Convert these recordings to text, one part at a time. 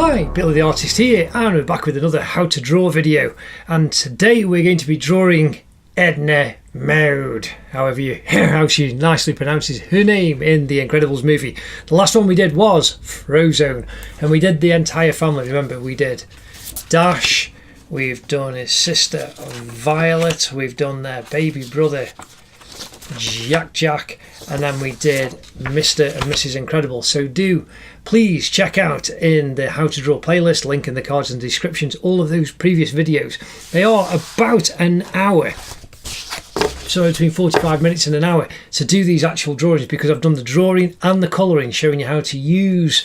Hi, Billy the Artist here, and we're back with another how to draw video, and today we're going to be drawing Edna Mode, how she nicely pronounces her name in the Incredibles movie. The last one we did was Frozone, and we did the entire family. Remember, we did Dash, we've done his sister Violet, we've done their baby brother Jack, and then we did Mr. and Mrs. Incredible. So do please check out in the how to draw playlist, link in the cards and descriptions, all of those previous videos. They are about an hour, so between 45 minutes and an hour to do these actual drawings, because I've done the drawing and the colouring, showing you how to use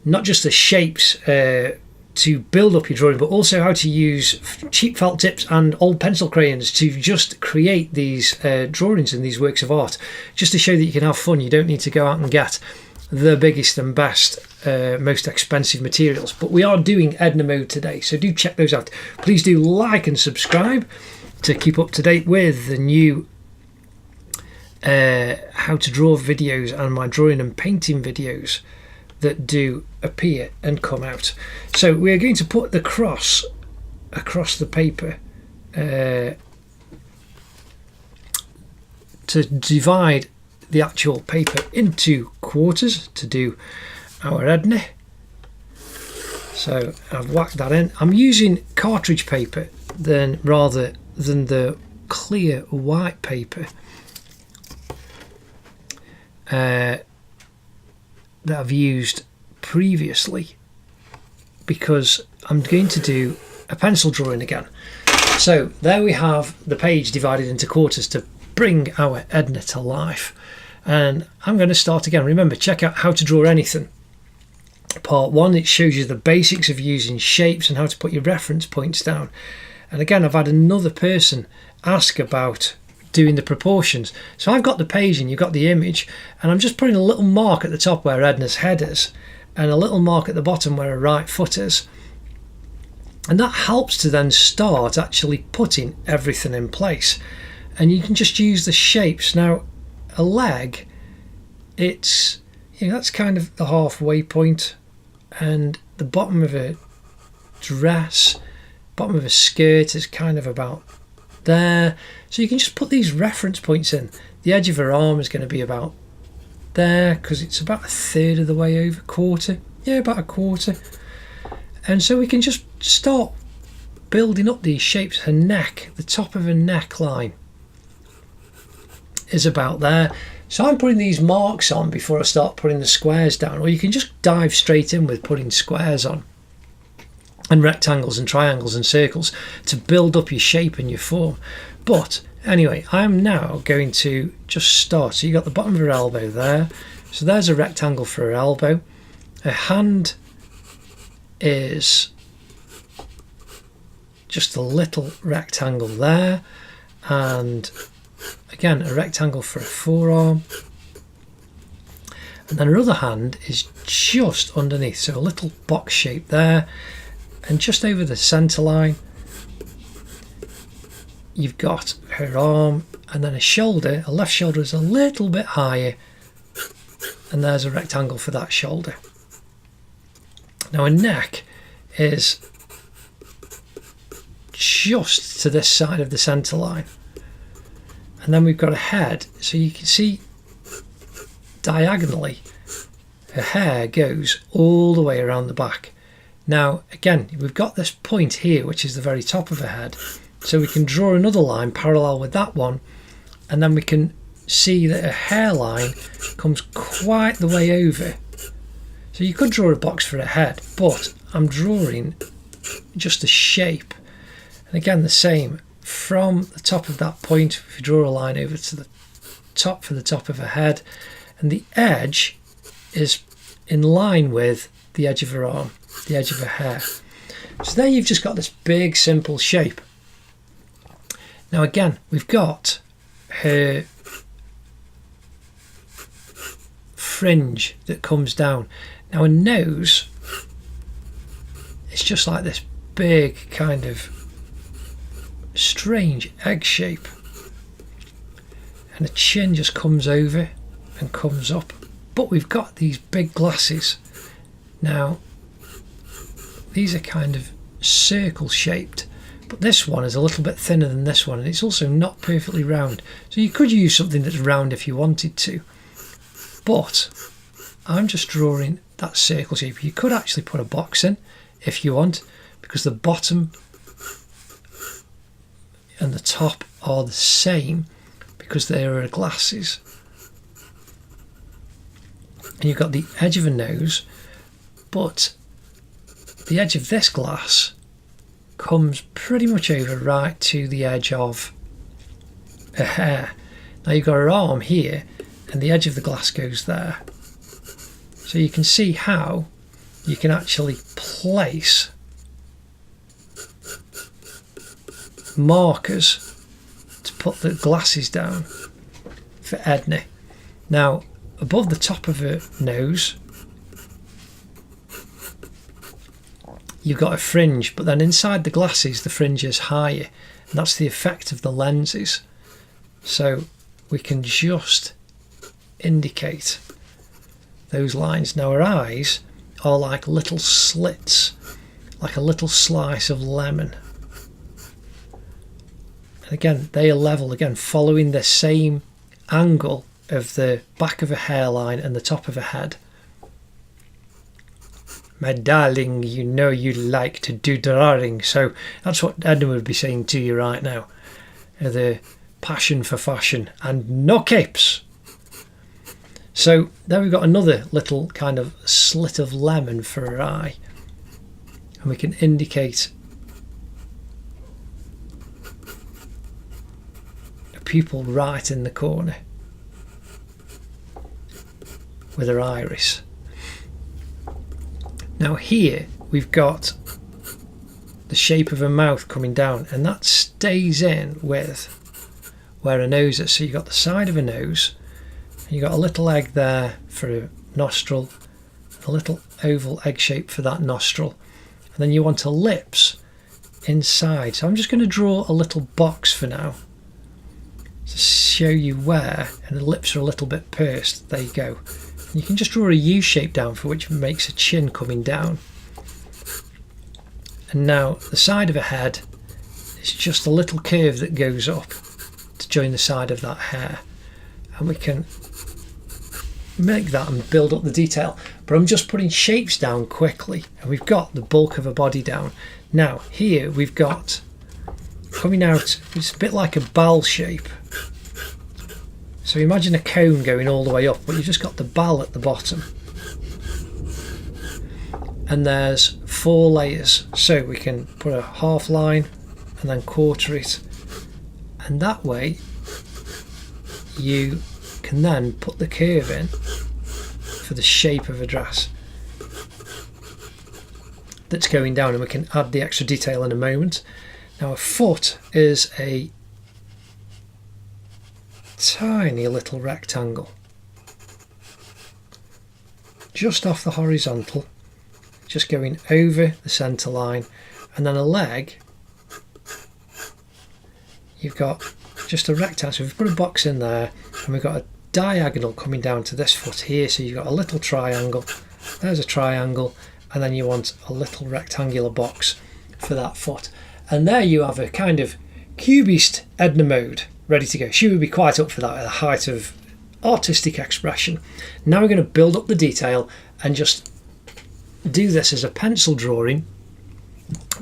not just the shapes to build up your drawing, but also how to use cheap felt tips and old pencil crayons to just create these drawings and these works of art, just to show that you can have fun. You don't need to go out and get the biggest and best, most expensive materials. But we are doing Edna Mode today, so do check those out. Please do like and subscribe to keep up to date with the new how to draw videos and my drawing and painting videos that do appear and come out. So we're going to put the cross across the paper to divide the actual paper into quarters to do our Edna. So I've whacked that in. I'm using cartridge paper rather than the clear white paper that I've used previously, because I'm going to do a pencil drawing again. So there we have the page divided into quarters to bring our Edna to life. And I'm going to start again. Remember, check out How to Draw Anything. Part 1, it shows you the basics of using shapes and how to put your reference points down. And again, I've had another person ask about doing the proportions. So I've got the page and you've got the image, and I'm just putting a little mark at the top where Edna's head is, and a little mark at the bottom where her right foot is. And that helps to then start actually putting everything in place. And you can just use the shapes. Now, a leg, it's, that's kind of the halfway point, and the bottom of a dress, bottom of a skirt is kind of about there. So you can just put these reference points in. The edge of her arm is going to be about there, because it's about a third of the way over, quarter, about a quarter. And so we can just start building up these shapes. Her neck, the top of her neckline is about there. So I'm putting these marks on before I start putting the squares down, or you can just dive straight in with putting squares on and rectangles and triangles and circles to build up your shape and your form. But anyway, I'm now going to just start. So you got the bottom of her elbow there, so there's a rectangle for her elbow. Her hand is just a little rectangle there, and again a rectangle for a forearm, and then her other hand is just underneath, so a little box shape there, and just over the centre line you've got her arm, and then a shoulder. Her left shoulder is a little bit higher, and there's a rectangle for that shoulder. Now her neck is just to this side of the centre line, and then we've got a head, so you can see diagonally her hair goes all the way around the back. Now again, we've got this point here, which is the very top of her head, so we can draw another line parallel with that one, and then we can see that her hairline comes quite the way over. So you could draw a box for her head, but I'm drawing just a shape. And again, the same from the top of that point. If you draw a line over to the top for the top of her head, and the edge is in line with the edge of her arm, the edge of her hair. So there you've just got this big simple shape. Now again, we've got her fringe that comes down. Now her nose is just like this big kind of strange egg shape, and the chin just comes over and comes up, but we've got these big glasses. Now these are kind of circle shaped, but this one is a little bit thinner than this one, and it's also not perfectly round. So you could use something that's round if you wanted to, but I'm just drawing that circle shape. You could actually put a box in if you want, because the bottom and the top are the same because they are glasses. And you've got the edge of a nose, but the edge of this glass comes pretty much over right to the edge of a hair. Now you've got her arm here, and the edge of the glass goes there. So you can see how you can actually place markers to put the glasses down for Edna. Now, above the top of her nose, you've got a fringe, but then inside the glasses the fringe is higher, and that's the effect of the lenses. So we can just indicate those lines. Now her eyes are like little slits, like a little slice of lemon. And again, they are level, again following the same angle of the back of a hairline and the top of a head. My darling, you know you like to do drawing, so that's what Edna would be saying to you right now. The passion for fashion and no capes. So there we've got another little kind of slit of lemon for her eye, and we can indicate a pupil right in the corner with her iris. Now here we've got the shape of her mouth coming down, and that stays in with where her nose is. So you've got the side of her nose, and you've got a little egg there for a nostril, a little oval egg shape for that nostril, and then you want a lips inside. So I'm just going to draw a little box for now to show you where, and the lips are a little bit pursed. There you go. You can just draw a U shape down for which makes a chin coming down. And now the side of a head is just a little curve that goes up to join the side of that hair. And we can make that and build up the detail. But I'm just putting shapes down quickly, and we've got the bulk of a body down. Now here we've got coming out, it's a bit like a ball shape. So imagine a cone going all the way up, but you've just got the ball at the bottom. And there's 4 layers. So we can put a half line and then quarter it. And that way you can then put the curve in for the shape of a dress that's going down, and we can add the extra detail in a moment. Now a foot is a tiny little rectangle just off the horizontal, just going over the centre line, and then a leg, you've got just a rectangle. So we've put a box in there, and we've got a diagonal coming down to this foot here, so you've got a little triangle, there's a triangle, and then you want a little rectangular box for that foot. And there you have a kind of cubist Edna Mode ready to go. She would be quite up for that at the height of artistic expression. Now we're going to build up the detail and just do this as a pencil drawing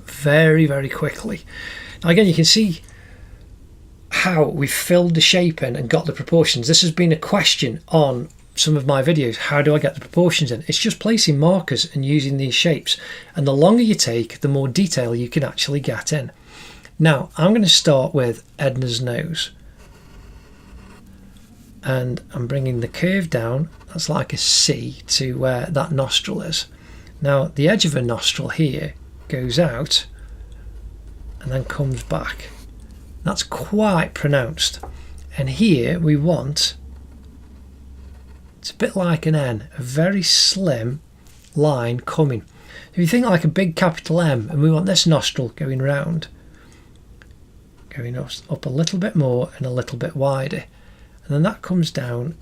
very, very quickly. Now again, you can see how we filled the shape in and got the proportions. This has been a question on some of my videos. How do I get the proportions in? It's just placing markers and using these shapes, and the longer you take, the more detail you can actually get in. Now I'm going to start with Edna's nose, and I'm bringing the curve down. That's like a C to where that nostril is. Now the edge of her nostril here goes out and then comes back. That's quite pronounced. And here we want, it's a bit like an N, a very slim line coming. If you think like a big capital M, and we want this nostril going round, going up a little bit more and a little bit wider, and then that comes down,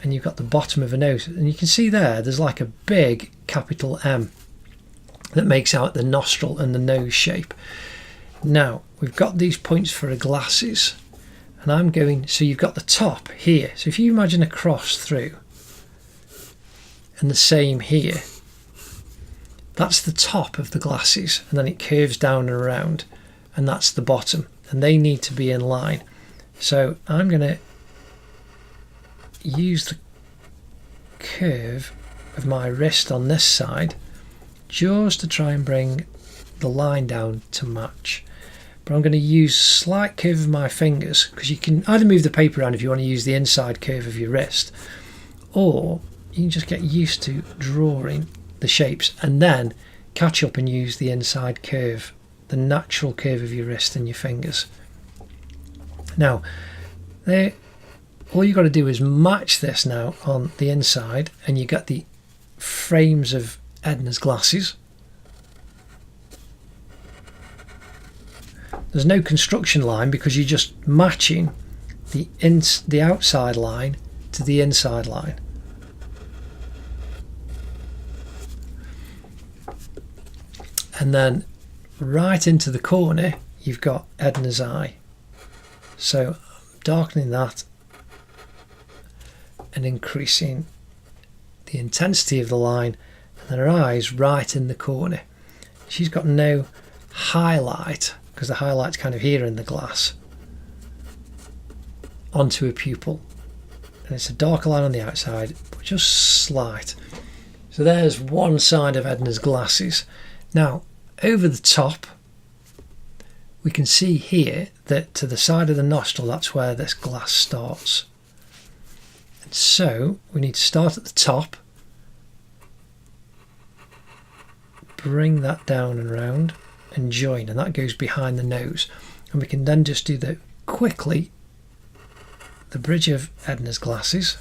and you've got the bottom of a nose, and you can see there's like a big capital M. that makes out the nostril and the nose shape. Now we've got these points for the glasses, and I'm going, so you've got the top here, so if you imagine a cross through, and the same here, that's the top of the glasses, and then it curves down and around, and that's the bottom, and they need to be in line. So I'm going to use the curve of my wrist on this side just to try and bring the line down to match. But I'm going to use slight curve of my fingers, because you can either move the paper around if you want to use the inside curve of your wrist, or you can just get used to drawing the shapes and then catch up and use the inside curve, the natural curve of your wrist and your fingers. Now there, all you've got to do is match this now on the inside, and you get the frames of Edna's glasses. There's no construction line because you're just matching the outside line to the inside line. And then right into the corner you've got Edna's eye. So I'm darkening that and increasing the intensity of the line, and then her eye's right in the corner. She's got no highlight because the highlight's kind of here in the glass onto her pupil, and it's a darker line on the outside but just slight. So there's one side of Edna's glasses. Now over the top we can see here that to the side of the nostril, that's where this glass starts. And so we need to start at the top, bring that down and round and join, and that goes behind the nose. And we can then just do the bridge of Edna's glasses.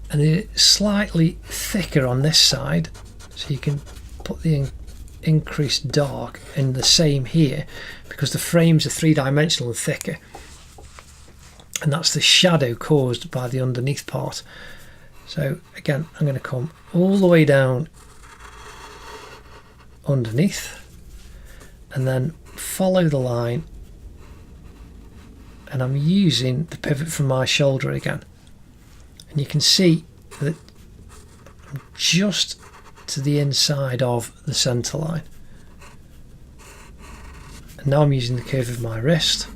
And it's slightly thicker on this side, so you can put the increased dark in the same here, because the frames are three-dimensional and thicker, and that's the shadow caused by the underneath part. So again, I'm going to come all the way down underneath and then follow the line, and I'm using the pivot from my shoulder again, and you can see that I'm just to the inside of the centre line. And now I'm using the curve of my wrist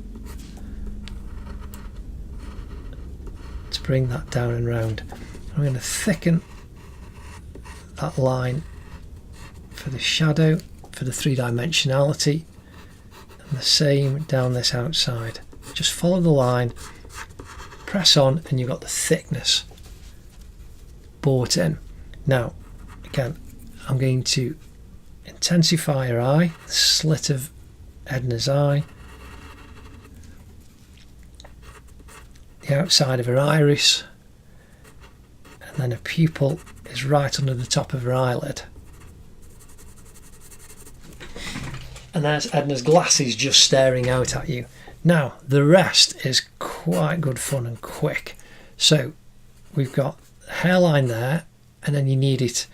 to bring that down and round. I'm going to thicken that line for the shadow, for the three-dimensionality, and the same down this outside. Just follow the line, press on, and you've got the thickness brought in. Now again, I'm going to intensify her eye, the slit of Edna's eye, the outside of her iris, and then her pupil is right under the top of her eyelid. And there's Edna's glasses just staring out at you. Now the rest is quite good fun and quick. So we've got the hairline there, and then you need it,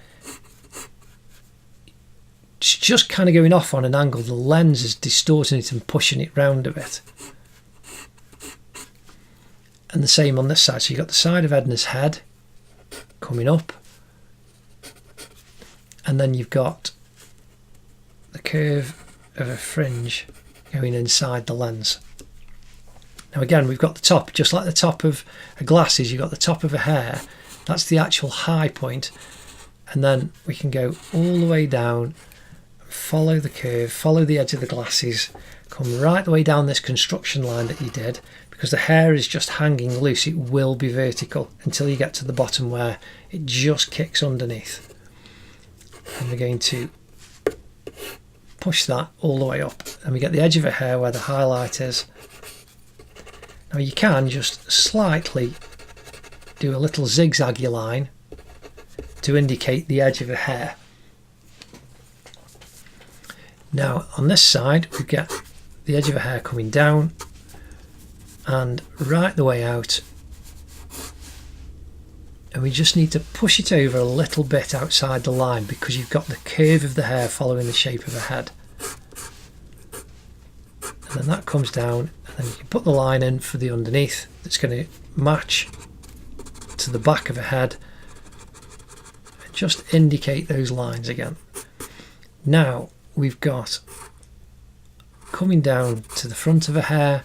it's just kind of going off on an angle. The lens is distorting it and pushing it round a bit. And the same on this side. So you've got the side of Edna's head coming up, and then you've got the curve of a fringe going inside the lens. Now again, we've got the top, just like the top of her glasses, you've got the top of her hair, that's the actual high point, and then we can go all the way down, follow the curve, follow the edge of the glasses, come right the way down this construction line that you did. Because the hair is just hanging loose, it will be vertical until you get to the bottom where it just kicks underneath. And we're going to push that all the way up, and we get the edge of her hair where the highlight is. Now you can just slightly do a little zigzaggy line to indicate the edge of her hair. Now on this side we get the edge of her hair coming down and right the way out, and we just need to push it over a little bit outside the line because you've got the curve of the hair following the shape of a head. And then that comes down, and then you can put the line in for the underneath that's going to match to the back of a head. Just indicate those lines again. Now we've got coming down to the front of a hair,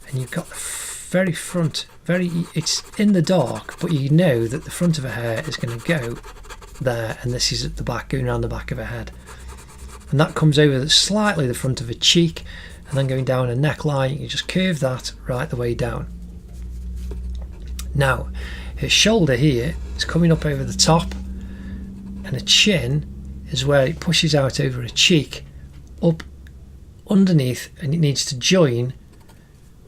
and you've got the very front, it's in the dark, but you know that the front of a hair is going to go there, and this is at the back, going around the back of a head. And that comes over slightly the front of a cheek, and then going down a neckline. You just curve that right the way down. Now his shoulder here is coming up over the top, and a chin is where it pushes out over a cheek up underneath, and it needs to join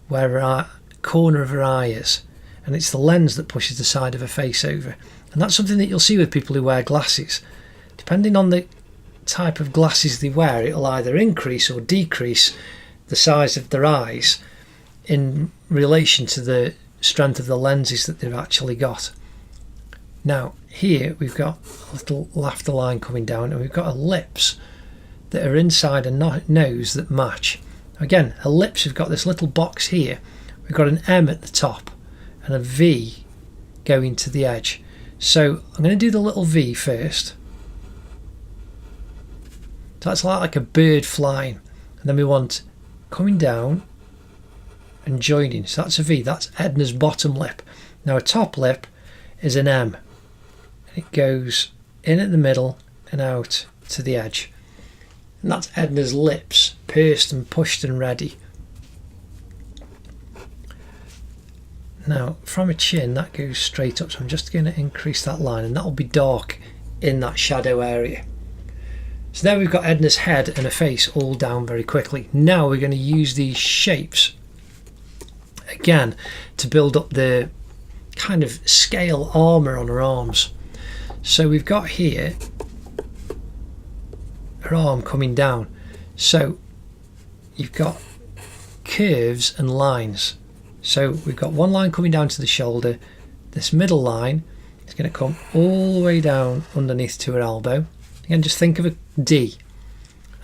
where our corner of her eye is, and it's the lens that pushes the side of her face over. And that's something that you'll see with people who wear glasses. Depending on the type of glasses they wear, it'll either increase or decrease the size of their eyes in relation to the strength of the lenses that they've actually got. Now here we've got a little laughter line coming down, and we've got a lips that are inside a nose that match. Again, a lips, we've got this little box here, we've got an M at the top and a V going to the edge. So I'm going to do the little V first. So that's like a bird flying, and then we want coming down and joining. So that's a V, that's Edna's bottom lip. Now a top lip is an M, and it goes in at the middle and out to the edge. And that's Edna's lips, pursed and pushed and ready. Now from a chin that goes straight up, so I'm just going to increase that line, and that'll be dark in that shadow area. So there we've got Edna's head and her face all down very quickly. Now we're going to use these shapes again to build up the kind of scale armour on her arms. So we've got here her arm coming down, so you've got curves and lines. So we've got one line coming down to the shoulder, this middle line is going to come all the way down underneath to her elbow. Again, just think of a D,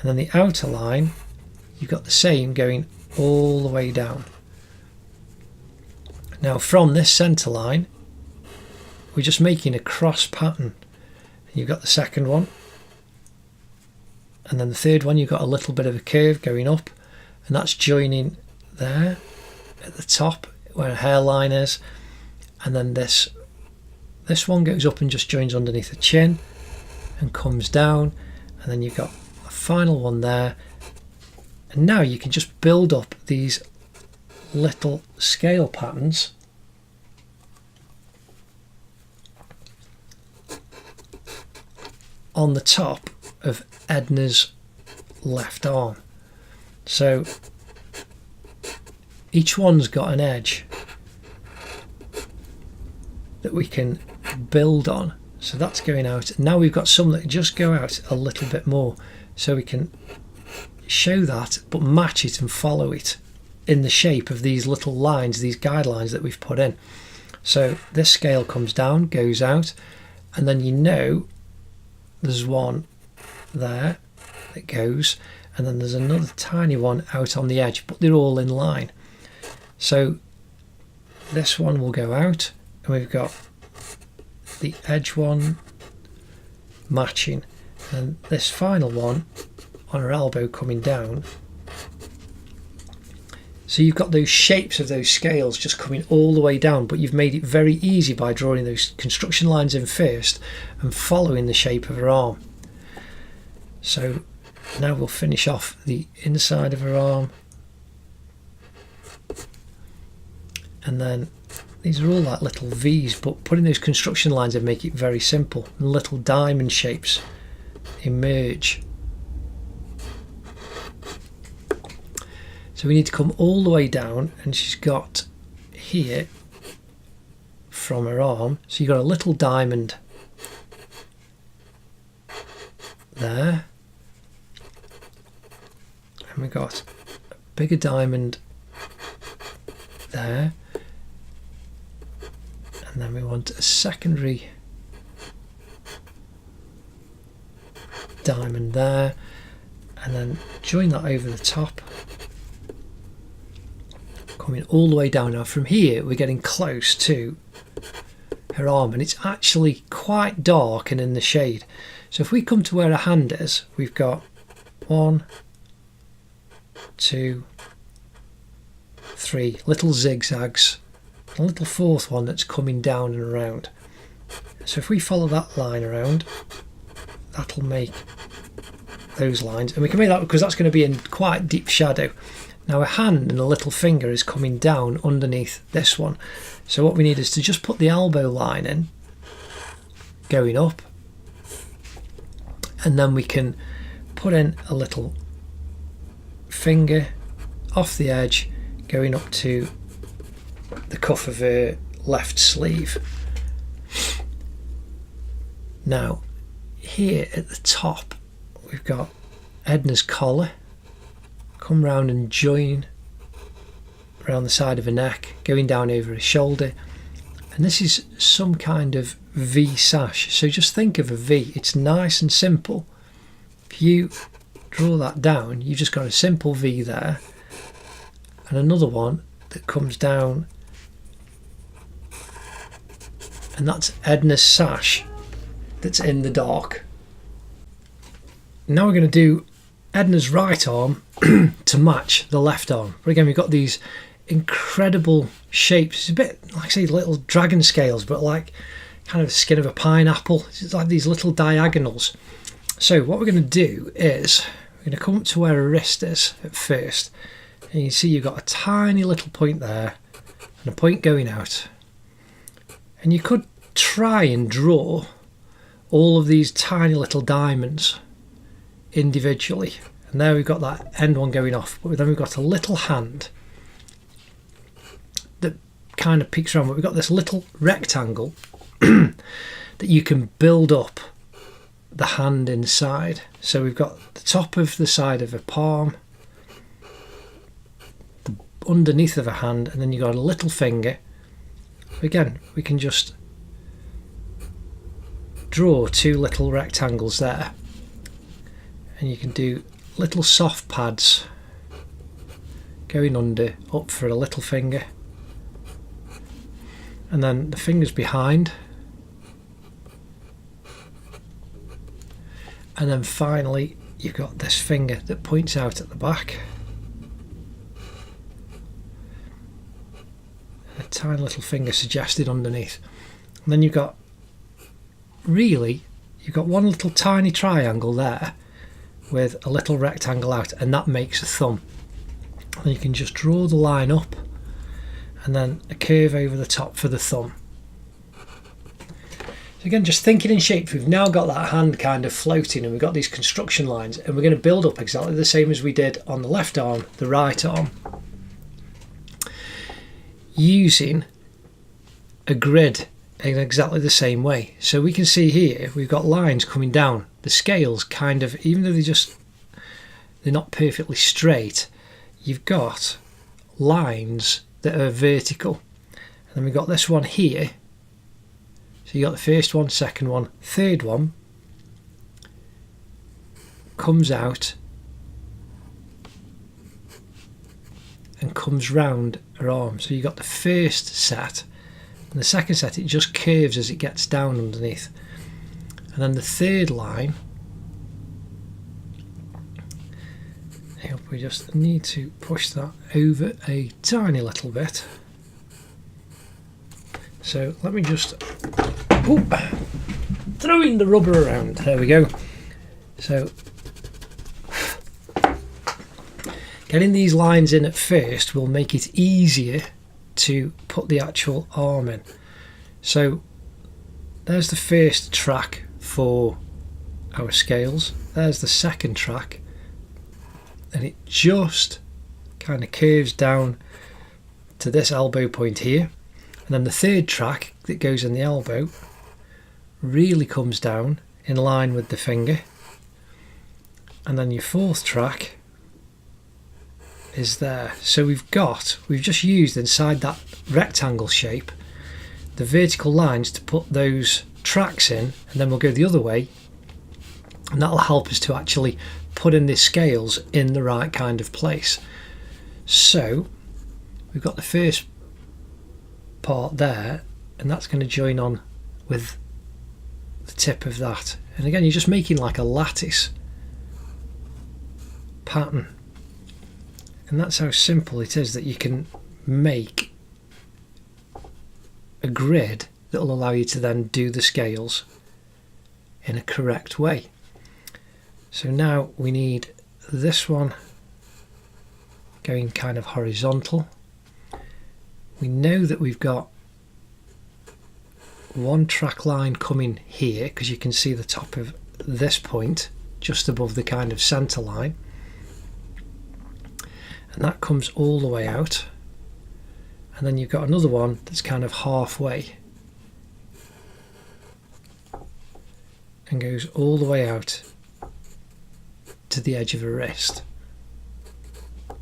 and then the outer line you've got the same going all the way down. Now from this centre line we're just making a cross pattern. You've got the second one, and then the third one you've got a little bit of a curve going up, and that's joining there at the top where a hairline is, and then this one goes up and just joins underneath the chin and comes down, and then you've got a final one there. And now you can just build up these little scale patterns on the top of Edna's left arm. So each one's got an edge that we can build on. So that's going out. Now we've got some that just go out a little bit more, so we can show that but match it and follow it in the shape of these little lines, these guidelines that we've put in. So this scale comes down, goes out, and then you know there's one there that goes, and then there's another tiny one out on the edge, but they're all in line. So this one will go out, and we've got the edge one matching, and this final one on her elbow coming down. So you've got those shapes of those scales just coming all the way down, but you've made it very easy by drawing those construction lines in first and following the shape of her arm. So now we'll finish off the inside of her arm, and then these are all like little V's, but putting those construction lines in make it very simple, and little diamond shapes emerge. So we need to come all the way down, and she's got here from her arm, so you've got a little diamond there, and we've got a bigger diamond there, and and then we want a secondary diamond there, and then join that over the top, coming all the way down. Now from here we're getting close to her arm, and it's actually quite dark and in the shade. So if we come to where her hand is, we've got 1, 2, 3 little zigzags, a little fourth one that's coming down and around. So if we follow that line around, that'll make those lines, and we can make that because that's going to be in quite deep shadow. Now a hand and a little finger is coming down underneath this one, so what we need is to just put the elbow line in, going up, and then we can put in a little finger off the edge going up to the cuff of her left sleeve. Now here at the top we've got Edna's collar, come round and join around the side of her neck, going down over her shoulder, and this is some kind of V sash. So just think of a V, it's nice and simple. If you draw that down, you've just got a simple V there, and another one that comes down, and that's Edna's sash that's in the dark. Now we're going to do Edna's right arm to match the left arm. But again, we've got these incredible shapes. It's a bit like, say, little dragon scales, but like kind of the skin of a pineapple. It's like these little diagonals. So what we're going to do is we're going to come up to where her wrist is at first, and you can see you've got a tiny little point there and a point going out. And you could try and draw all of these tiny little diamonds individually, and there we've got that end one going off, but then we've got a little hand that kind of peeks around, but we've got this little rectangle that you can build up the hand inside. So we've got the top of the side of a palm, the underneath of a hand, and then you've got a little finger. Again, we can just draw 2 little rectangles there, and you can do little soft pads going under, up for a little finger, and then the fingers behind, and then finally you've got this finger that points out at the back, a tiny little finger suggested underneath, and then you've got one little tiny triangle there with a little rectangle out, and that makes a thumb. And you can just draw the line up and then a curve over the top for the thumb. So again, just thinking in shapes, we've now got that hand kind of floating, and we've got these construction lines, and we're going to build up exactly the same as we did on the left arm, the right arm, using a grid in exactly the same way. So we can see here we've got lines coming down. The scales kind of, even though they're not perfectly straight, you've got lines that are vertical. And then we've got this one here. So you got the first one, second one, third one comes out and comes round her arm. So you got the first set, and the second set, it just curves as it gets down underneath. And then the third line, we just need to push that over a tiny little bit. So let me just throwing the rubber around. There we go. So getting these lines in at first will make it easier to put the actual arm in. So there's the first track for our scales, there's the second track, and it just kind of curves down to this elbow point here, and then the third track that goes in the elbow really comes down in line with the finger, and then your fourth track is there. So we've just used inside that rectangle shape the vertical lines to put those tracks in, and then we'll go the other way, and that'll help us to actually put in the scales in the right kind of place. So we've got the first part there, and that's going to join on with the tip of that, and again you're just making like a lattice pattern, and that's how simple it is that you can make a grid that will allow you to then do the scales in a correct way. So now we need this one going kind of horizontal. We know that we've got one track line coming here because you can see the top of this point just above the kind of center line, and that comes all the way out, and then you've got another one that's kind of halfway and goes all the way out to the edge of a wrist,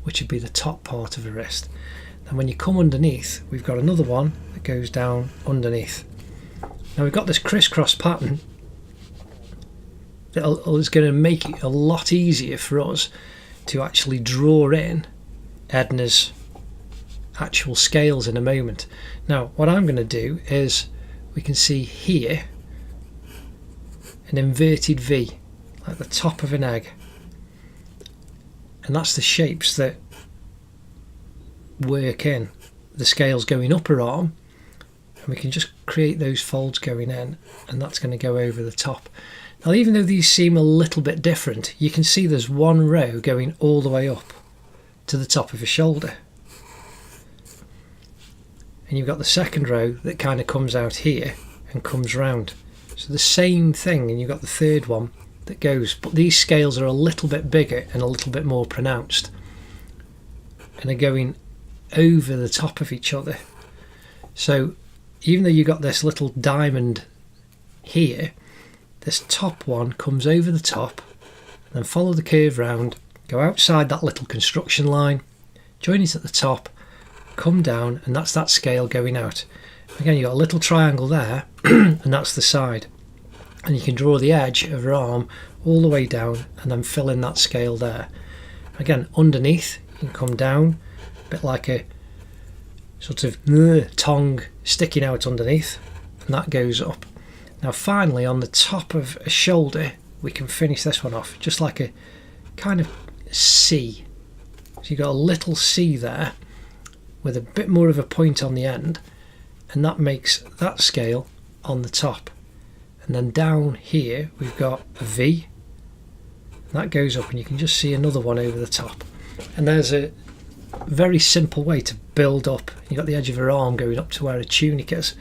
which would be the top part of a wrist. And when you come underneath, we've got another one that goes down underneath. Now we've got this crisscross pattern that is going to make it a lot easier for us to actually draw in Edna's actual scales in a moment. Now what I'm going to do is, we can see here an inverted V, like the top of an egg, and that's the shapes that work in the scales going up her arm, and we can just create those folds going in, and that's going to go over the top. Now even though these seem a little bit different, you can see there's one row going all the way up to the top of her shoulder, and you've got the second row that kind of comes out here and comes round, so the same thing, and you've got the third one that goes, but these scales are a little bit bigger and a little bit more pronounced, and are going over the top of each other. So even though you've got this little diamond here, this top one comes over the top, and then follow the curve round, go outside that little construction line, join it at the top, come down, and that's that scale going out. Again, you've got a little triangle there and that's the side, and you can draw the edge of her arm all the way down and then fill in that scale there. Again, underneath you can come down, a bit like a sort of tongue sticking out underneath, and that goes up. Now finally on the top of a shoulder we can finish this one off just like a kind of C. So you've got a little C there with a bit more of a point on the end, and that makes that scale on the top. And then down here we've got a V, and that goes up, and you can just see another one over the top. And there's a very simple way to build up. You've got the edge of her arm going up to where her tunic is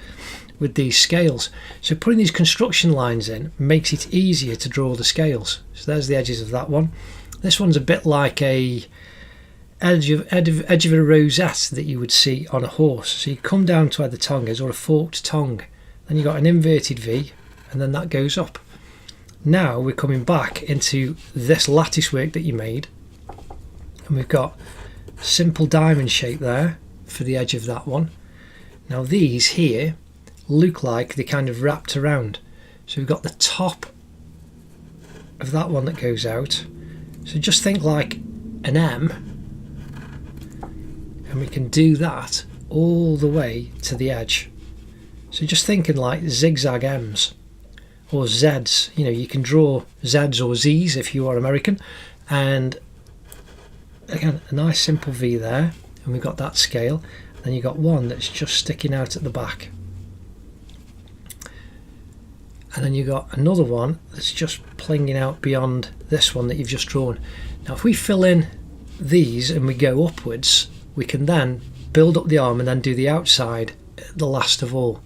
with these scales. So putting these construction lines in makes it easier to draw the scales. So there's the edges of that one. This one's a bit like a edge of a rosette that you would see on a horse. So you come down to where the tongue is, or a forked tongue, then you've got an inverted V, and then that goes up. Now we're coming back into this lattice work that you made, and we've got a simple diamond shape there for the edge of that one. Now these here look like they kind of wrapped around, so we've got the top of that one that goes out, so just think like an M, and we can do that all the way to the edge. So just thinking like zigzag M's or Z's. You know, you can draw Z's or Z's if you are American, and again a nice simple V there, and we've got that scale. Then you've got one that's just sticking out at the back, and then you've got another one that's just plinging out beyond this one that you've just drawn. Now if we fill in these and we go upwards, we can then build up the arm and then do the outside the last of all.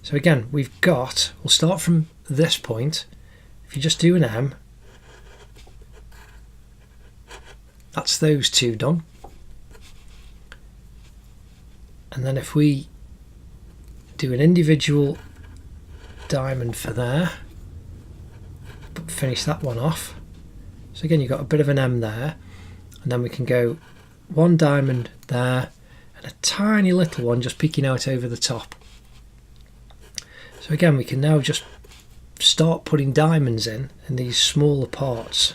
So again, we'll start from this point. If you just do an M, that's those two done. And then if we do an individual diamond for there, but finish that one off. So again, you've got a bit of an M there, and then we can go one diamond there and a tiny little one just peeking out over the top. So again, we can now just start putting diamonds in these smaller parts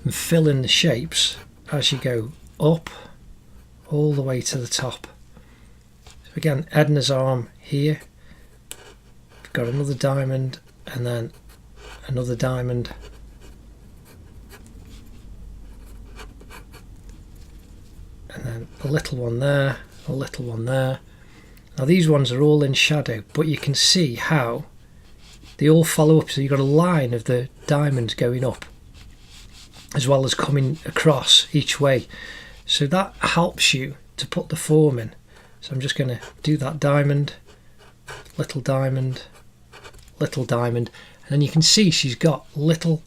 and fill in the shapes as you go up all the way to the top. So again, Edna's arm here, we've got another diamond and then another diamond, and then a little one there, a little one there. Now these ones are all in shadow, but you can see how they all follow up, so you've got a line of the diamonds going up as well as coming across each way, so that helps you to put the form in. So I'm just going to do that diamond, little diamond, little diamond, and then you can see she's got little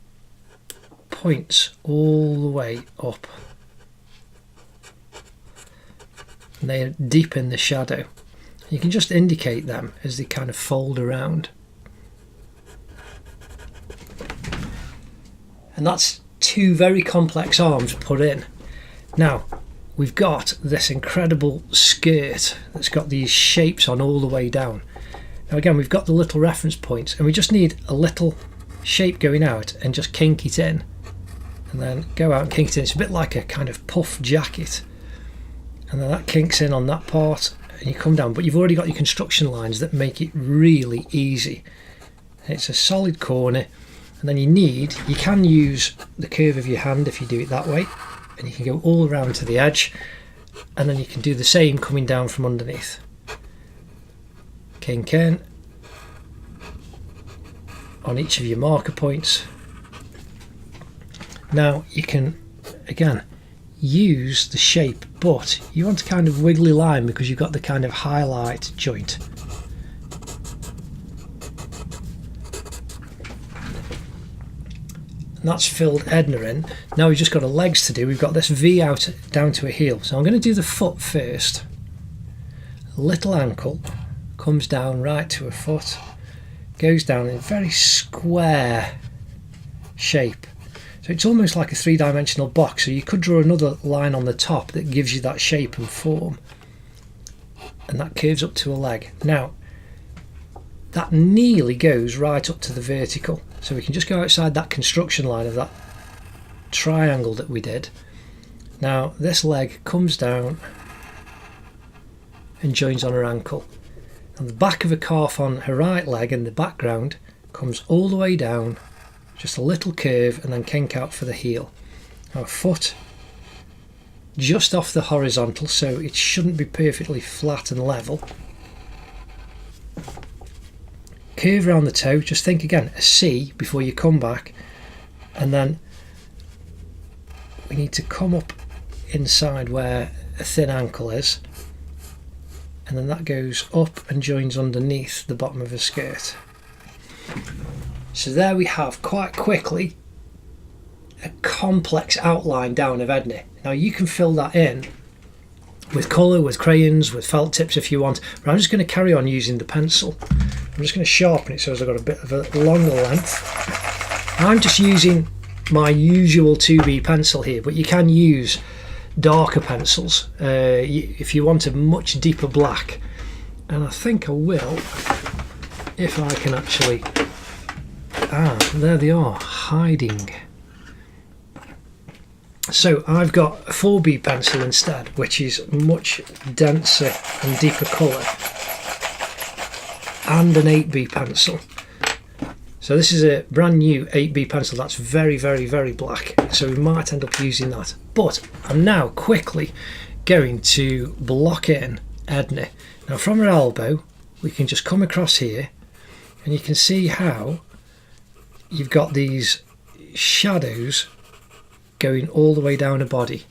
points all the way up, and they're deep in the shadow. You can just indicate them as they kind of fold around, and that's two very complex arms put in. Now we've got this incredible skirt that's got these shapes on all the way down. Now again, we've got the little reference points and we just need a little shape going out and just kink it in, and then go out and kink it in. It's a bit like a kind of puff jacket, and then that kinks in on that part and you come down, but you've already got your construction lines that make it really easy. It's a solid corner, and then you can use the curve of your hand if you do it that way, and you can go all around to the edge, and then you can do the same coming down from underneath. Kink in on each of your marker points. Now you can again use the shape, but you want a kind of wiggly line because you've got the kind of highlight joint. And that's filled Edna in. Now we've just got her legs to do. We've got this V out down to a heel. So I'm going to do the foot first. A little ankle comes down right to her foot, goes down in a very square shape. So it's almost like a three-dimensional box. So you could draw another line on the top that gives you that shape and form, and that curves up to a leg. Now that nearly goes right up to the vertical, so we can just go outside that construction line of that triangle that we did. Now this leg comes down and joins on her ankle, and the back of a calf on her right leg in the background comes all the way down, just a little curve, and then kink out for the heel. Now a foot just off the horizontal, so it shouldn't be perfectly flat and level. Curve around the toe, just think again a C before you come back, and then we need to come up inside where a thin ankle is, and then that goes up and joins underneath the bottom of a skirt. So there we have, quite quickly, a complex outline down of Edna. Now you can fill that in with colour, with crayons, with felt tips if you want, but I'm just going to carry on using the pencil. I'm just going to sharpen it so as I've got a bit of a longer length. I'm just using my usual 2B pencil here, but you can use darker pencils if you want a much deeper black, and I think I will if I can actually... there they are, hiding. So I've got a 4B pencil instead, which is much denser and deeper colour, and an 8B pencil. So this is a brand new 8B pencil that's very, very, very black, so we might end up using that. But I'm now quickly going to block in Edna. Now from her elbow we can just come across here, and you can see how you've got these shadows going all the way down her body.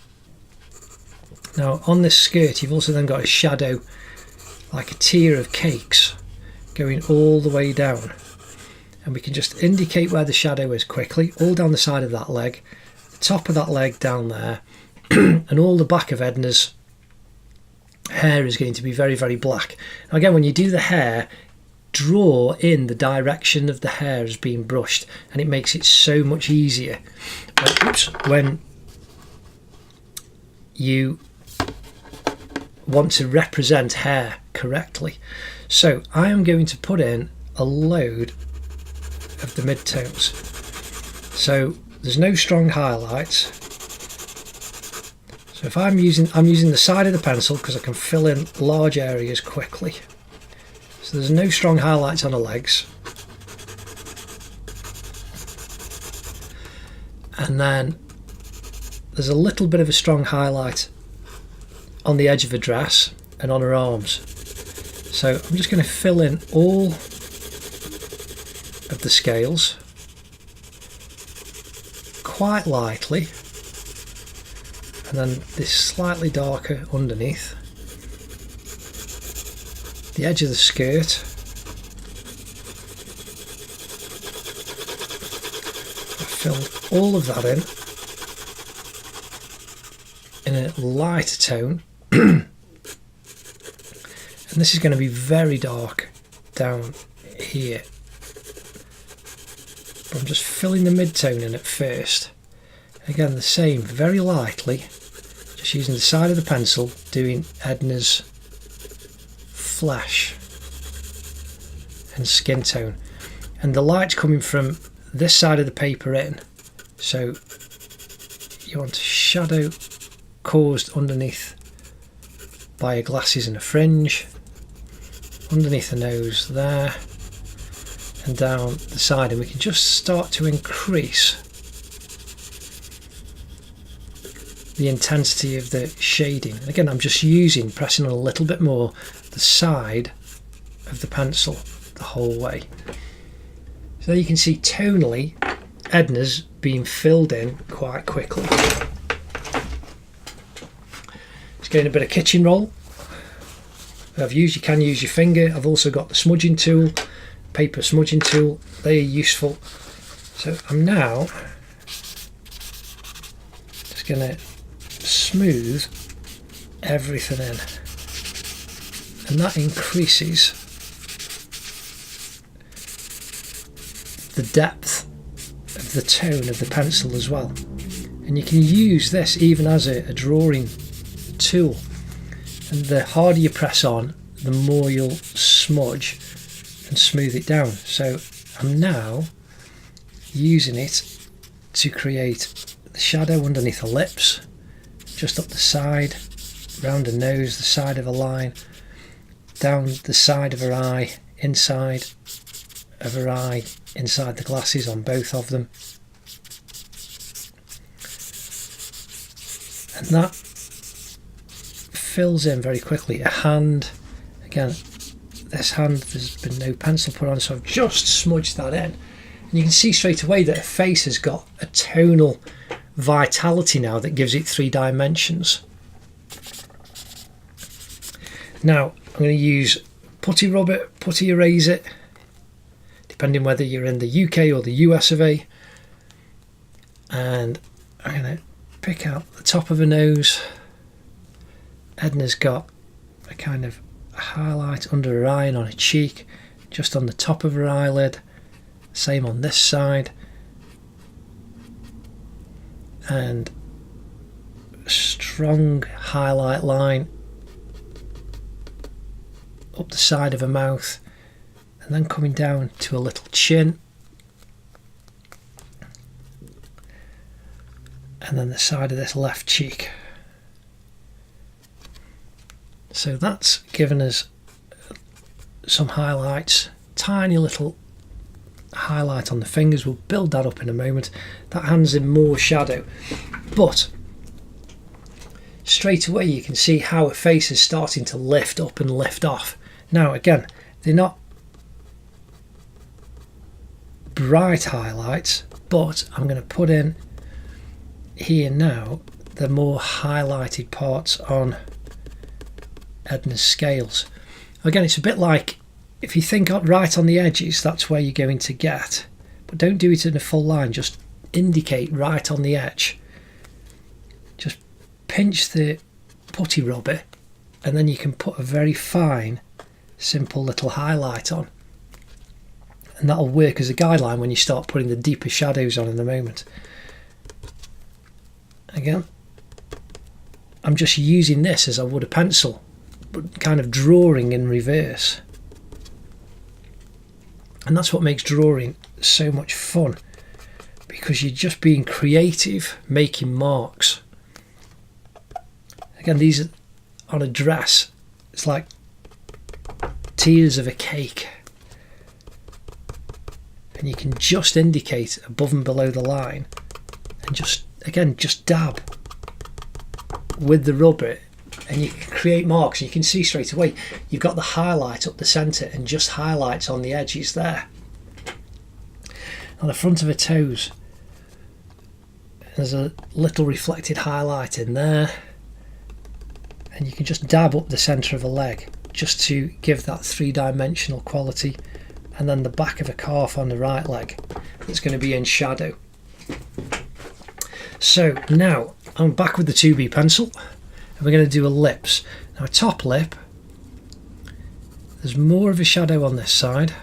Now on this skirt you've also then got a shadow like a tier of cakes going all the way down, and we can just indicate where the shadow is quickly, all down the side of that leg, the top of that leg down there, and all the back of Edna's hair is going to be very, very black. Now again, when you do the hair, draw in the direction of the hair as being brushed, and it makes it so much easier when you want to represent hair correctly. So I am going to put in a load of the midtones. So there's no strong highlights. So if I'm using the side of the pencil because I can fill in large areas quickly. So there's no strong highlights on the legs. And then there's a little bit of a strong highlight on the edge of her dress and on her arms. So I'm just going to fill in all of the scales quite lightly, and then this slightly darker underneath the edge of the skirt. I filled all of that in a lighter tone. And this is going to be very dark down here. But I'm just filling the mid-tone in at first. Again, the same, very lightly, just using the side of the pencil, doing Edna's flesh and skin tone. And the light's coming from this side of the paper in. So you want a shadow caused underneath by her glasses and a fringe, underneath the nose there, and down the side, and we can just start to increase the intensity of the shading. And again, I'm just pressing on a little bit more the side of the pencil the whole way. So you can see tonally Edna's being filled in quite quickly. Just getting a bit of kitchen roll. You can use your finger. I've also got the smudging tool, paper smudging tool. They are useful. So I'm now just going to smooth everything in, and that increases the depth of the tone of the pencil as well. And you can use this even as a drawing tool, and the harder you press on, the more you'll smudge and smooth it down. So I'm now using it to create the shadow underneath the lips, just up the side, round the nose, the side of a line, down the side of her eye, inside of her eye, inside the glasses on both of them. And that fills in very quickly. A hand, again, this hand, there's been no pencil put on, so I've just smudged that in. And you can see straight away that her face has got a tonal vitality now that gives it 3 dimensions. Now I'm going to use putty rubber, putty erase it, depending whether you're in the UK or the US of A. And I'm going to pick out the top of her nose. Edna's got a kind of highlight under her eye and on her cheek, just on the top of her eyelid. Same on this side. And a strong highlight line up the side of her mouth, and then coming down to a little chin, and then the side of this left cheek. So that's given us some highlights, tiny little highlight on the fingers. We'll build that up in a moment. That hand's in more shadow, but straight away you can see how her face is starting to lift up and lift off. Now again, they're not bright highlights, but I'm going to put in here now the more highlighted parts on Edna's scales. Again, it's a bit like, if you think right on the edges, that's where you're going to get, but don't do it in a full line, just indicate right on the edge. Just pinch the putty rubber, and then you can put a very fine, simple little highlight on, and that'll work as a guideline when you start putting the deeper shadows on in the moment. Again, I'm just using this as I would a pencil, but kind of drawing in reverse. And that's what makes drawing so much fun, because you're just being creative, making marks. Again, these are on a dress. It's like tiers of a cake. And you can just indicate above and below the line, and just dab with the rubber, and you can create marks. You can see straight away you've got the highlight up the centre and just highlights on the edges there. On the front of her toes, there's a little reflected highlight in there, and you can just dab up the centre of a leg just to give that three-dimensional quality. And then the back of a calf on the right leg, that's going to be in shadow. So now I'm back with the 2B pencil, and we're going to do a lips. Now, a top lip, there's more of a shadow on this side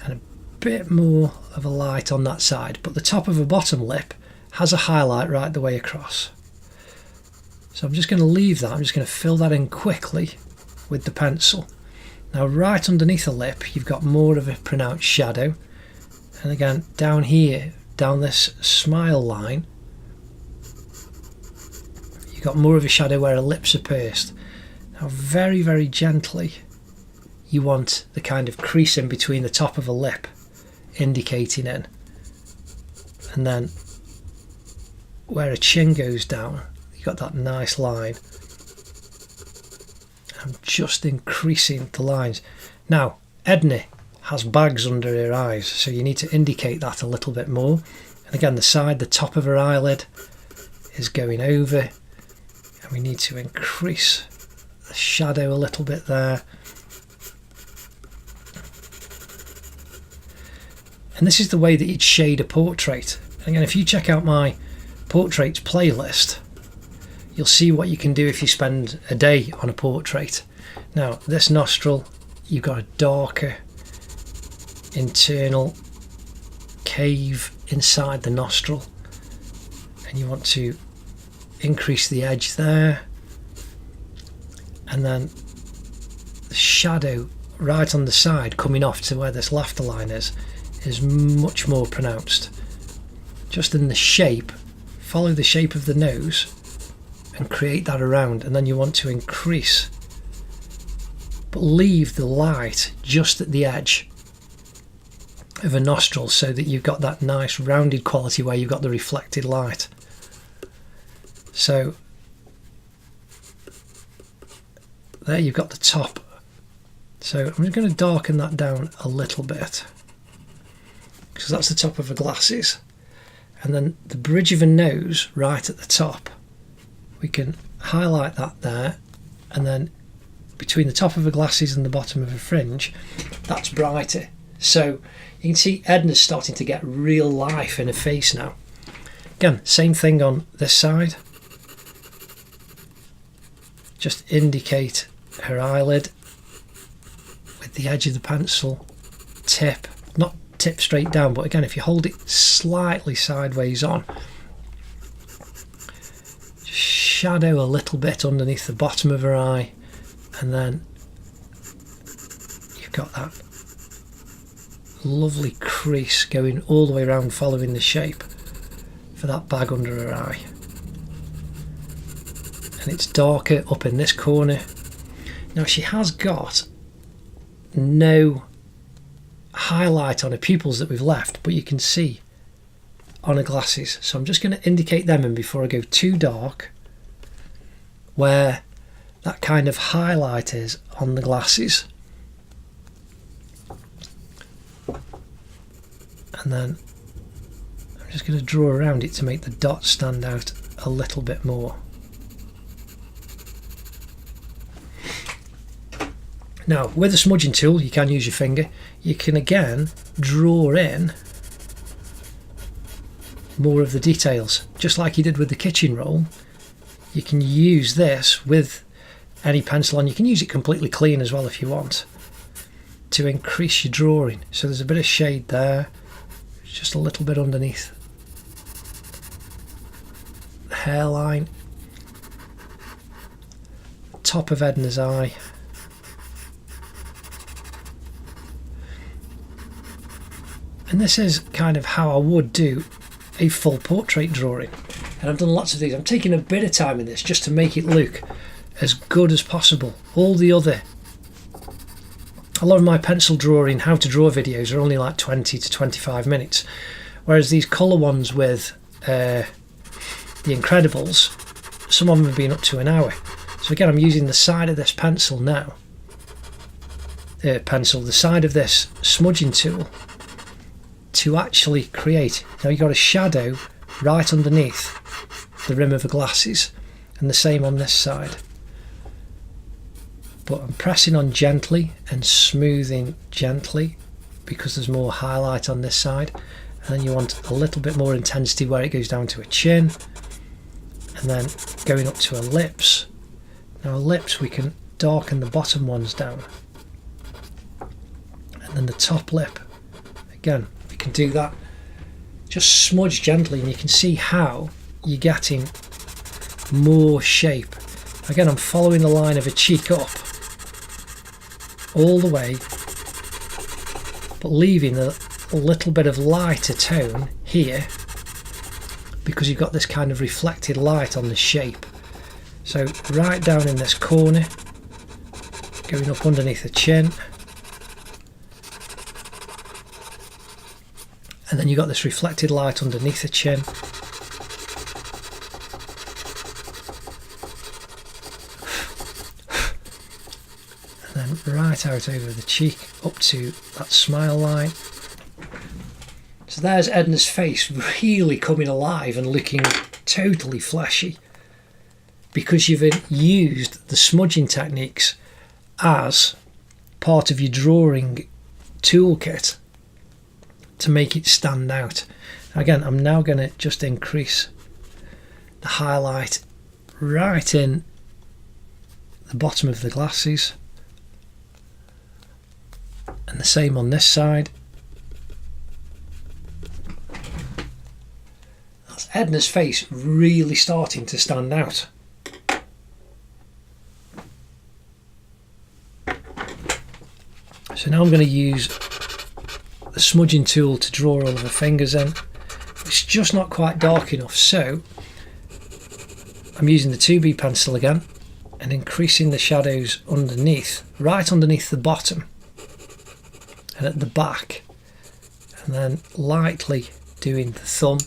and a bit more of a light on that side, but the top of a bottom lip has a highlight right the way across. So I'm just going to leave that. I'm just going to fill that in quickly with the pencil. Now, right underneath the lip, you've got more of a pronounced shadow. And again, down here, down this smile line, you've got more of a shadow where her lips are pursed. Now, very, very gently, you want the kind of crease in between the top of a lip, indicating in. And then where her chin goes down, you've got that nice line. I'm just increasing the lines. Now, Edna has bags under her eyes, so you need to indicate that a little bit more. And again, the top of her eyelid is going over, and we need to increase the shadow a little bit there. And this is the way that you'd shade a portrait. Again, if you check out my portraits playlist, you'll see what you can do if you spend a day on a portrait. Now, this nostril, you've got a darker internal cave inside the nostril, and you want to increase the edge there, and then the shadow right on the side coming off to where this laughter line is much more pronounced. Just in the shape, follow the shape of the nose and create that around, and then you want to increase, but leave the light just at the edge of a nostril so that you've got that nice rounded quality where you've got the reflected light. So there you've got the top. So I'm just going to darken that down a little bit, because that's the top of her glasses. And then the bridge of her nose right at the top, we can highlight that there, and then between the top of her glasses and the bottom of her fringe, that's brighter. So you can see Edna's starting to get real life in her face now. Again, same thing on this side. Just indicate her eyelid with the edge of the pencil tip, not tip straight down, but again, if you hold it slightly sideways on, shadow a little bit underneath the bottom of her eye, and then you've got that lovely crease going all the way around, following the shape for that bag under her eye. And it's darker up in this corner. Now, she has got no highlight on her pupils that we've left, but you can see on her glasses, so I'm just going to indicate them in before I go too dark, where that kind of highlight is on the glasses. And then I'm just going to draw around it to make the dots stand out a little bit more. Now, with a smudging tool, you can use your finger. You can again draw in more of the details, just like you did with the kitchen roll. You can use this with any pencil, and you can use it completely clean as well if you want, to increase your drawing. So there's a bit of shade there, just a little bit underneath the hairline. top of Edna's eye. And this is kind of how I would do a full portrait drawing. And I've done lots of these. I'm taking a bit of time in this just to make it look as good as possible. A lot of my pencil drawing, how to draw videos are only like 20 to 25 minutes. Whereas these colour ones with The Incredibles, some of them have been up to an hour. So again, I'm using the side of this pencil now. The side of this smudging tool to actually create. Now you've got a shadow right underneath the rim of the glasses, and the same on this side. But I'm pressing on gently and smoothing gently because there's more highlight on this side. And then you want a little bit more intensity where it goes down to a chin, and then going up to a lips. Now a lips, we can darken the bottom ones down, and then the top lip, again, we can do that. Just smudge gently, and you can see how you're getting more shape. Again, I'm following the line of a cheek up all the way, but leaving a little bit of lighter tone here because you've got this kind of reflected light on the shape. So right down in this corner, going up underneath the chin, and then you've got this reflected light underneath the chin. And then right out over the cheek up to that smile line. So there's Edna's face really coming alive and looking totally fleshy, because you've used the smudging techniques as part of your drawing toolkit to make it stand out. Again, I'm now going to just increase the highlight right in the bottom of the glasses, and the same on this side. That's Edna's face really starting to stand out. So now I'm going to use the smudging tool to draw all of the fingers in. It's just not quite dark enough, so I'm using the 2B pencil again and increasing the shadows underneath, right underneath the bottom and at the back, and then lightly doing the thumb.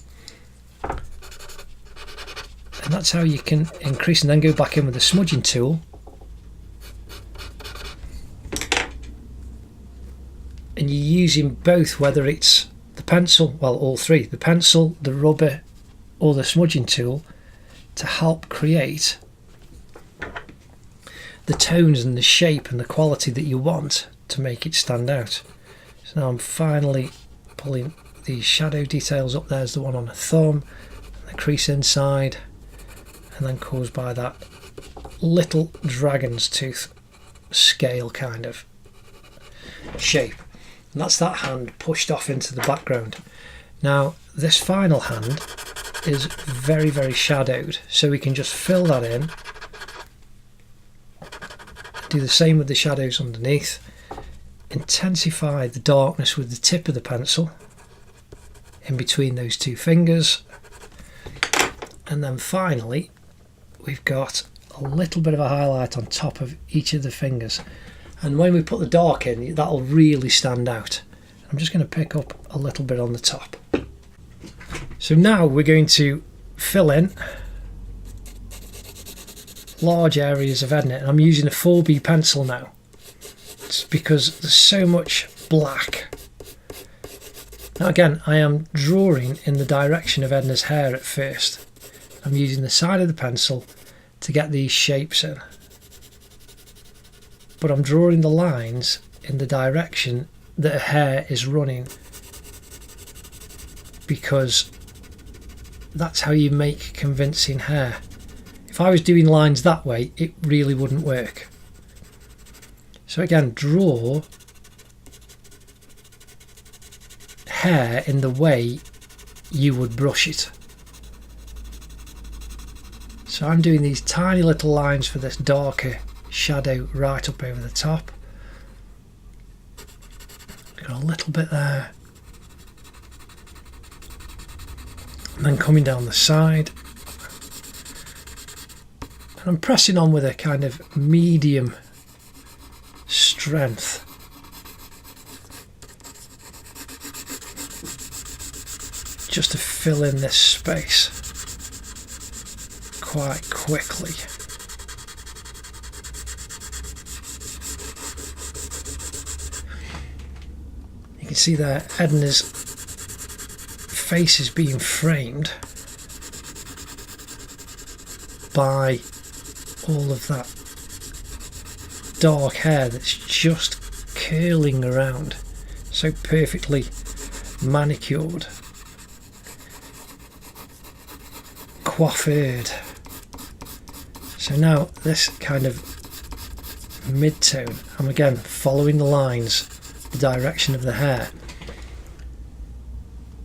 And that's how you can increase, and then go back in with the smudging tool and you're using both, whether it's the pencil, well, all three, the pencil, the rubber or the smudging tool, to help create the tones and the shape and the quality that you want to make it stand out. So now I'm finally pulling these shadow details up. There's the one on the thumb, and the crease inside, and then caused by that little dragon's tooth scale kind of shape. And that's that hand pushed off into the background. Now this final hand is very, very shadowed, so we can just fill that in. Do the same with the shadows underneath. Intensify the darkness with the tip of the pencil in between those two fingers. And then finally we've got a little bit of a highlight on top of each of the fingers. And when we put the dark in, that'll really stand out. I'm just going to pick up a little bit on the top. So now we're going to fill in large areas of Edna, and I'm using a 4B pencil now. It's because there's so much black. Now again, I am drawing in the direction of Edna's hair at first. I'm using the side of the pencil to get these shapes in, but I'm drawing the lines in the direction that her hair is running, because that's how you make convincing hair. If I was doing lines that way, it really wouldn't work. So again, draw hair in the way you would brush it. So I'm doing these tiny little lines for this darker shadow right up over the top. Got a little bit there. And then coming down the side. And I'm pressing on with a kind of medium strength. Just to fill in this space quite quickly. You can see there Edna's face is being framed by all of that dark hair that's just curling around, so perfectly manicured, coiffured. So now this kind of mid-tone, I'm again following the lines, the direction of the hair,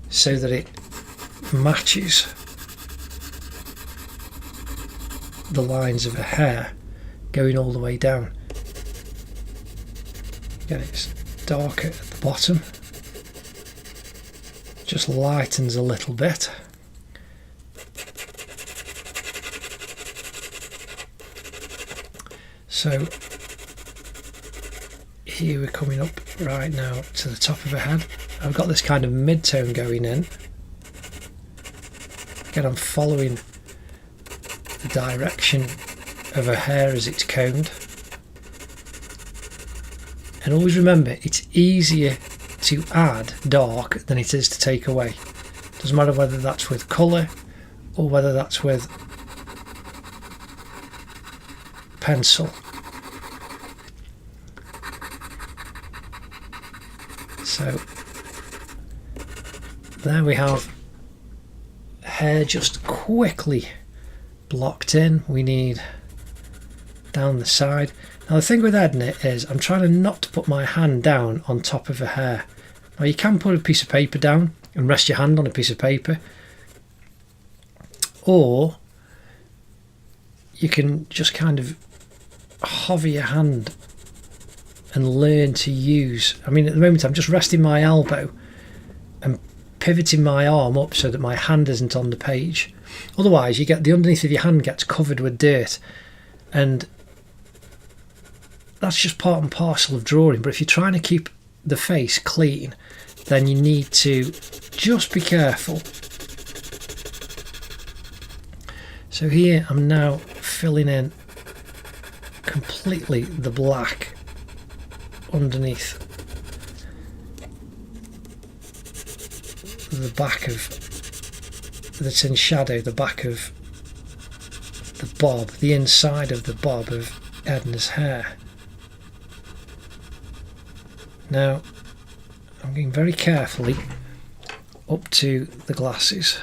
so that it matches the lines of her hair going all the way down. Again, it's darker at the bottom, just lightens a little bit. So here we're coming up right now to the top of her head. I've got this kind of mid-tone going in. Again, I'm following the direction of her hair as it's combed. And always remember, it's easier to add dark than it is to take away. Doesn't matter whether that's with colour or whether that's with pencil. So there we have hair just quickly blocked in. We need down the side. Now the thing with Edna is I'm trying not to put my hand down on top of her hair. Now you can put a piece of paper down and rest your hand on a piece of paper, or you can just kind of hover your hand and learn to use, I mean at the moment I'm just resting my elbow and pivoting my arm up so that my hand isn't on the page. Otherwise you get the underneath of your hand gets covered with dirt, and that's just part and parcel of drawing. But if you're trying to keep the face clean, then you need to just be careful. So here I'm now filling in completely the black underneath the back of, that's in shadow, the back of the bob, the inside of the bob of Edna's hair. Now I'm going very carefully up to the glasses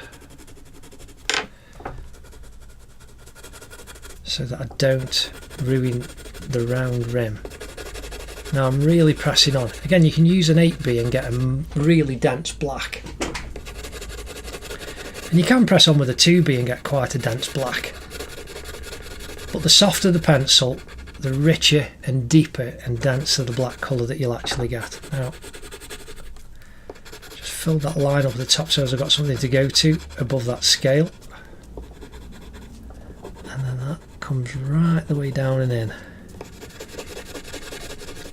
so that I don't ruin the round rim. Now I'm really pressing on. Again, you can use an 8B and get a really dense black. And you can press on with a 2B and get quite a dense black. But the softer the pencil, the richer and deeper and denser the black colour that you'll actually get. Now, just fill that line up at the top so as I've got something to go to above that scale. And then that comes right the way down and in.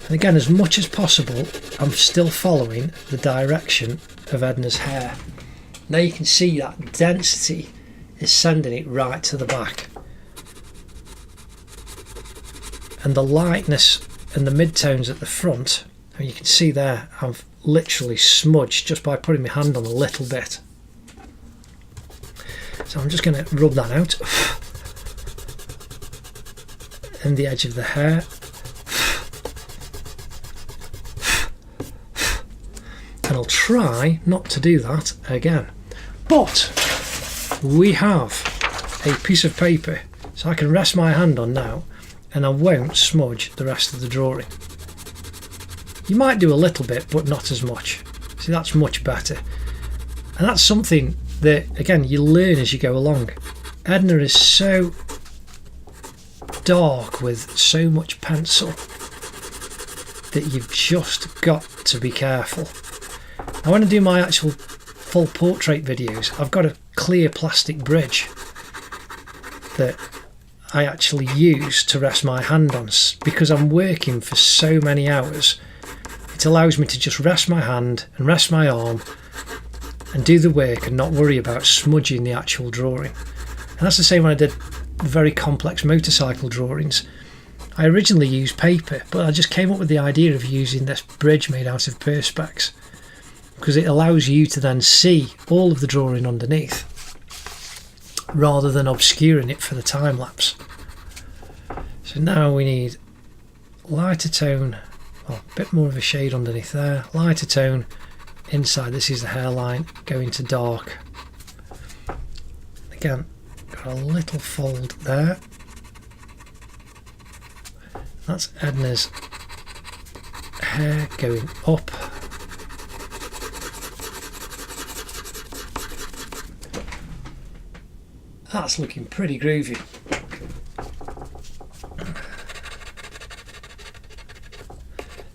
And again, as much as possible, I'm still following the direction of Edna's hair. Now you can see that density is sending it right to the back. And the lightness and the mid-tones at the front, and you can see there, I've literally smudged just by putting my hand on a little bit. So I'm just going to rub that out. And the edge of the hair. And I'll try not to do that again. But we have a piece of paper, so I can rest my hand on now, and I won't smudge the rest of the drawing. You might do a little bit, but not as much. See, that's much better. And that's something that, again, you learn as you go along. Edna is so dark with so much pencil that you've just got to be careful. Now when I do my actual full portrait videos, I've got a clear plastic bridge that I actually use to rest my hand on, because I'm working for so many hours. It allows me to just rest my hand and rest my arm and do the work and not worry about smudging the actual drawing. And that's the same when I did very complex motorcycle drawings. I originally used paper, but I just came up with the idea of using this bridge made out of perspex, because it allows you to then see all of the drawing underneath rather than obscuring it for the time lapse. So now we need lighter tone, well, a bit more of a shade underneath there, lighter tone inside. This is the hairline, going to dark. Again, got a little fold there. That's Edna's hair going up. That's looking pretty groovy.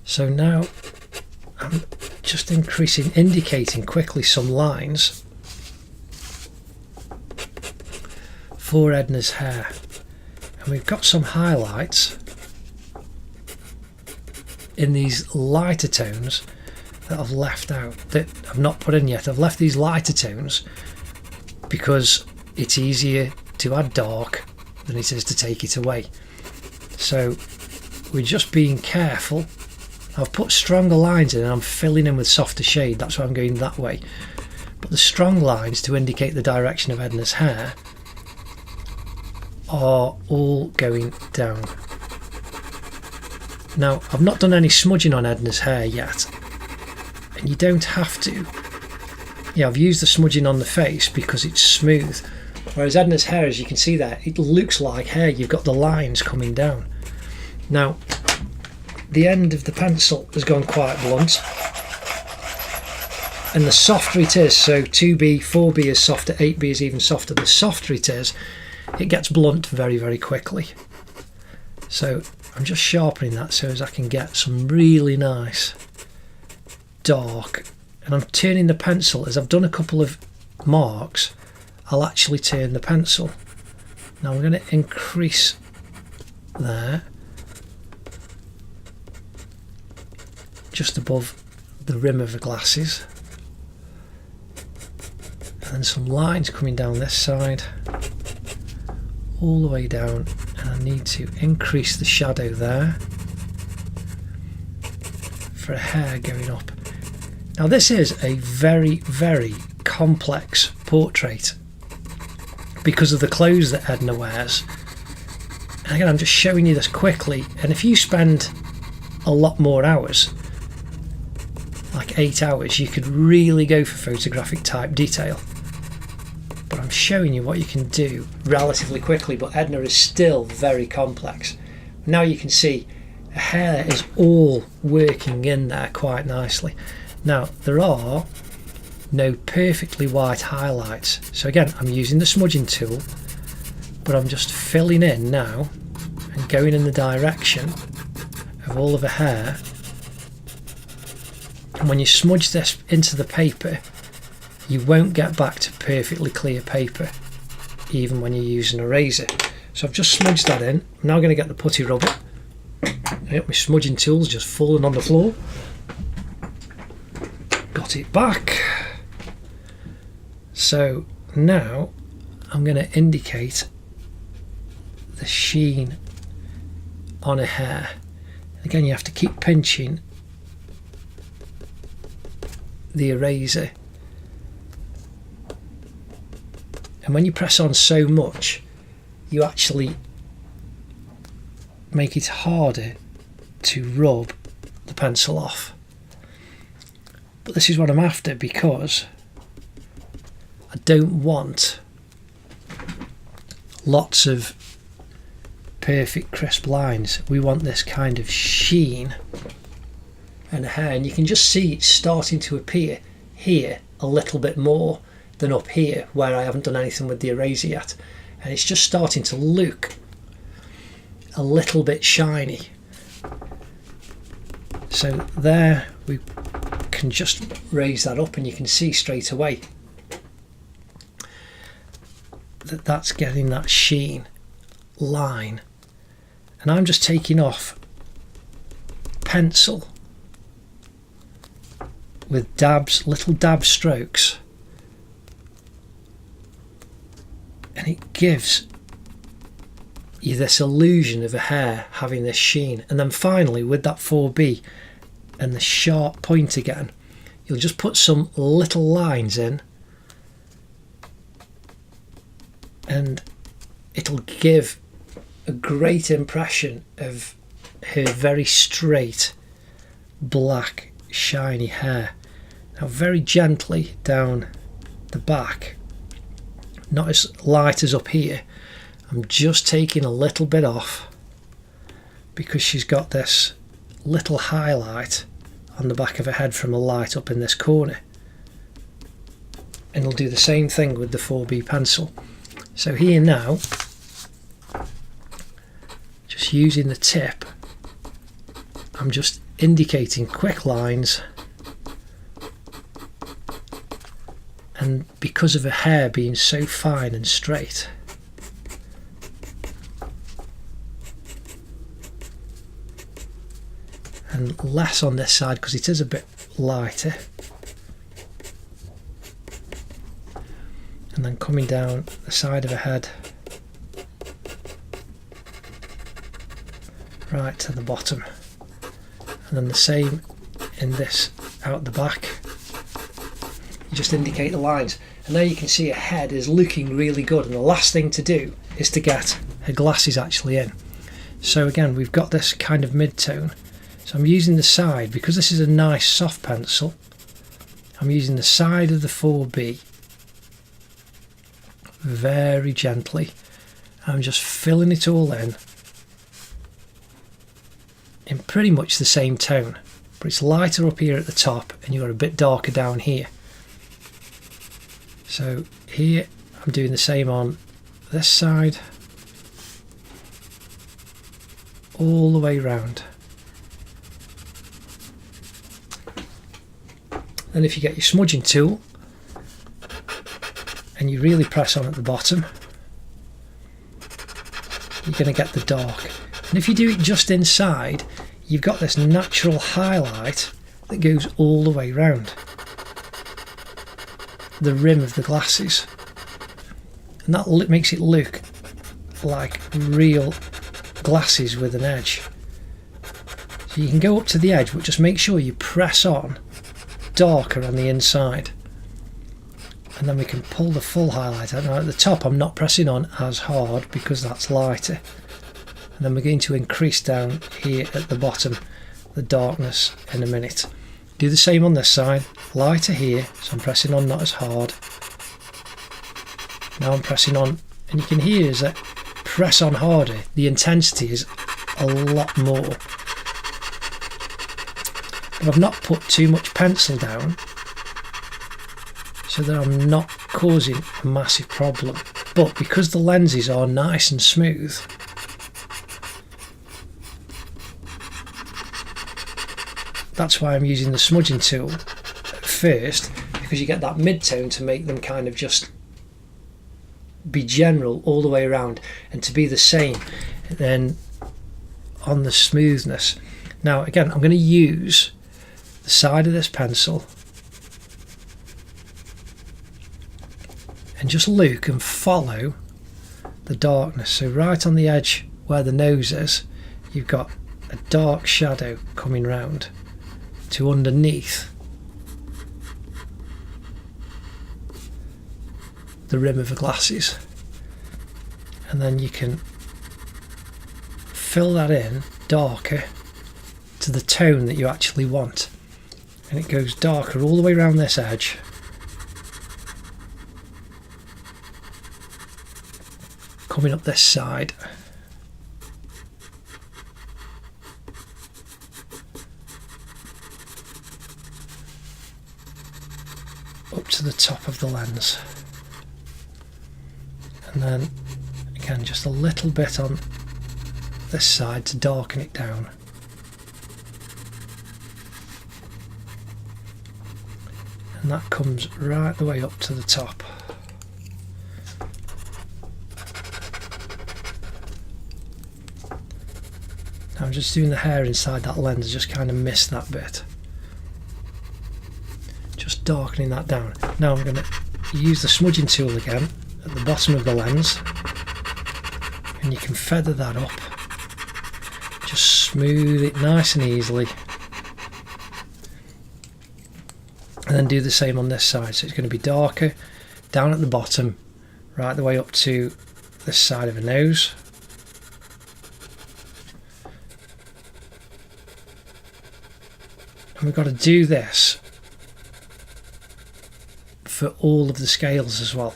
So now I'm just indicating quickly some lines for Edna's hair. And we've got some highlights in these lighter tones that I've left out, that I've not put in yet. I've left these lighter tones because it's easier to add dark than it is to take it away. So we're just being careful. I've put stronger lines in and I'm filling in with softer shade, that's why I'm going that way. But the strong lines to indicate the direction of Edna's hair are all going down. Now, I've not done any smudging on Edna's hair yet, and you don't have to. Yeah, I've used the smudging on the face because it's smooth, whereas Edna's hair, as you can see there, it looks like hair. You've got the lines coming down. Now, the end of the pencil has gone quite blunt, and the softer it is, so 2B, 4B is softer, 8B is even softer, the softer it is, it gets blunt very, very quickly. So I'm just sharpening that so as I can get some really nice dark, and I'm turning the pencil. As I've done a couple of marks, I'll actually turn the pencil. Now I'm going to increase there, just above the rim of the glasses, and then some lines coming down this side all the way down, and I need to increase the shadow there for a hair going up. Now this is a very, very complex portrait because of the clothes that Edna wears. And again, I'm just showing you this quickly, and if you spend a lot more hours, like 8 hours, you could really go for photographic type detail. But I'm showing you what you can do relatively quickly, but Edna is still very complex. Now you can see her hair is all working in there quite nicely. Now there are no perfectly white highlights, so again I'm using the smudging tool, but I'm just filling in now and going in the direction of all of her hair. And when you smudge this into the paper, you won't get back to perfectly clear paper even when you're using a razor. So I've just smudged that in. I'm now going to get the putty rubber. Yep, my smudging tool's just fallen on the floor. Got it back. So now I'm going to indicate the sheen on a hair. Again, you have to keep pinching the eraser, and when you press on so much, you actually make it harder to rub the pencil off. But this is what I'm after, because I don't want lots of perfect crisp lines. We want this kind of sheen and hair, and you can just see it's starting to appear here a little bit more than up here where I haven't done anything with the eraser yet, and it's just starting to look a little bit shiny. So there we can just raise that up and you can see straight away that that's getting that sheen line. And I'm just taking off pencil with dabs, little dab strokes, and it gives you this illusion of a hair having this sheen. And then finally with that 4B and the sharp point again, you'll just put some little lines in and it'll give a great impression of her very straight black shiny hair. Now very gently down the back, not as light as up here. I'm just taking a little bit off because she's got this little highlight on the back of her head from a light up in this corner, and I'll do the same thing with the 4B pencil. So here now, just using the tip, I'm just indicating quick lines, and because of her hair being so fine and straight, and less on this side because it is a bit lighter, and then coming down the side of her head right to the bottom, and then the same in this out the back. You just indicate the lines, and now you can see her head is looking really good, and the last thing to do is to get her glasses actually in. So again, we've got this kind of mid-tone, so I'm using the side, because this is a nice soft pencil, I'm using the side of the 4B very gently. I'm just filling it all in pretty much the same tone, but it's lighter up here at the top and you're a bit darker down here. So here I'm doing the same on this side all the way round. Then if you get your smudging tool and you really press on at the bottom, you're going to get the dark. And if you do it just inside, you've got this natural highlight that goes all the way round the rim of the glasses, and that makes it look like real glasses with an edge. So you can go up to the edge, but just make sure you press on darker on the inside, and then we can pull the full highlight out. Now at the top I'm not pressing on as hard because that's lighter, and then we're going to increase down here at the bottom the darkness in a minute. Do the same on this side, lighter here, so I'm pressing on not as hard. Now I'm pressing on, and you can hear as I press on harder, the intensity is a lot more. But I've not put too much pencil down so that I'm not causing a massive problem. But because the lenses are nice and smooth, that's why I'm using the smudging tool at first, because you get that mid-tone to make them kind of just be general all the way around and to be the same then on the smoothness. Now again, I'm going to use the side of this pencil and just look and follow the darkness. So right on the edge where the nose is, you've got a dark shadow coming round to underneath the rim of the glasses, and then you can fill that in darker to the tone that you actually want, and it goes darker all the way around this edge, coming up this side, up to the top of the lens, and then again just a little bit on this side to darken it down. And that comes right the way up to the top. Now I'm just doing the hair inside that lens, I just kind of missed that bit. Just darkening that down. Now I'm going to use the smudging tool again at the bottom of the lens, and you can feather that up. Just smooth it nice and easily. And then do the same on this side, so it's going to be darker down at the bottom, right the way up to this side of the nose. And we've got to do this for all of the scales as well,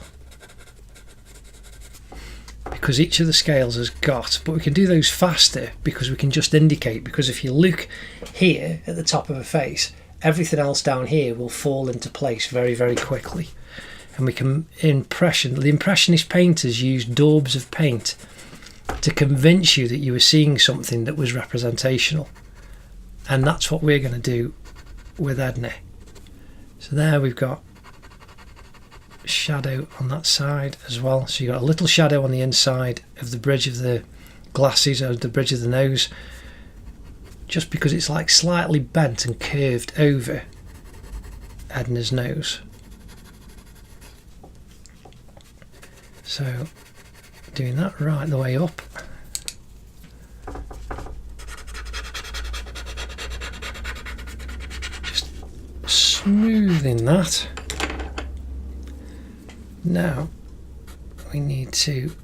because each of the scales has got, but we can do those faster because we can just indicate, because if you look here at the top of a face, everything else down here will fall into place very, very quickly. And we can the impressionist painters used daubs of paint to convince you that you were seeing something that was representational. And that's what we're going to do with Edna. So there we've got shadow on that side as well. So you've got a little shadow on the inside of the bridge of the glasses, or the bridge of the nose, just because it's like slightly bent and curved over Edna's nose. So doing that right the way up. Just smoothing that. Now we need to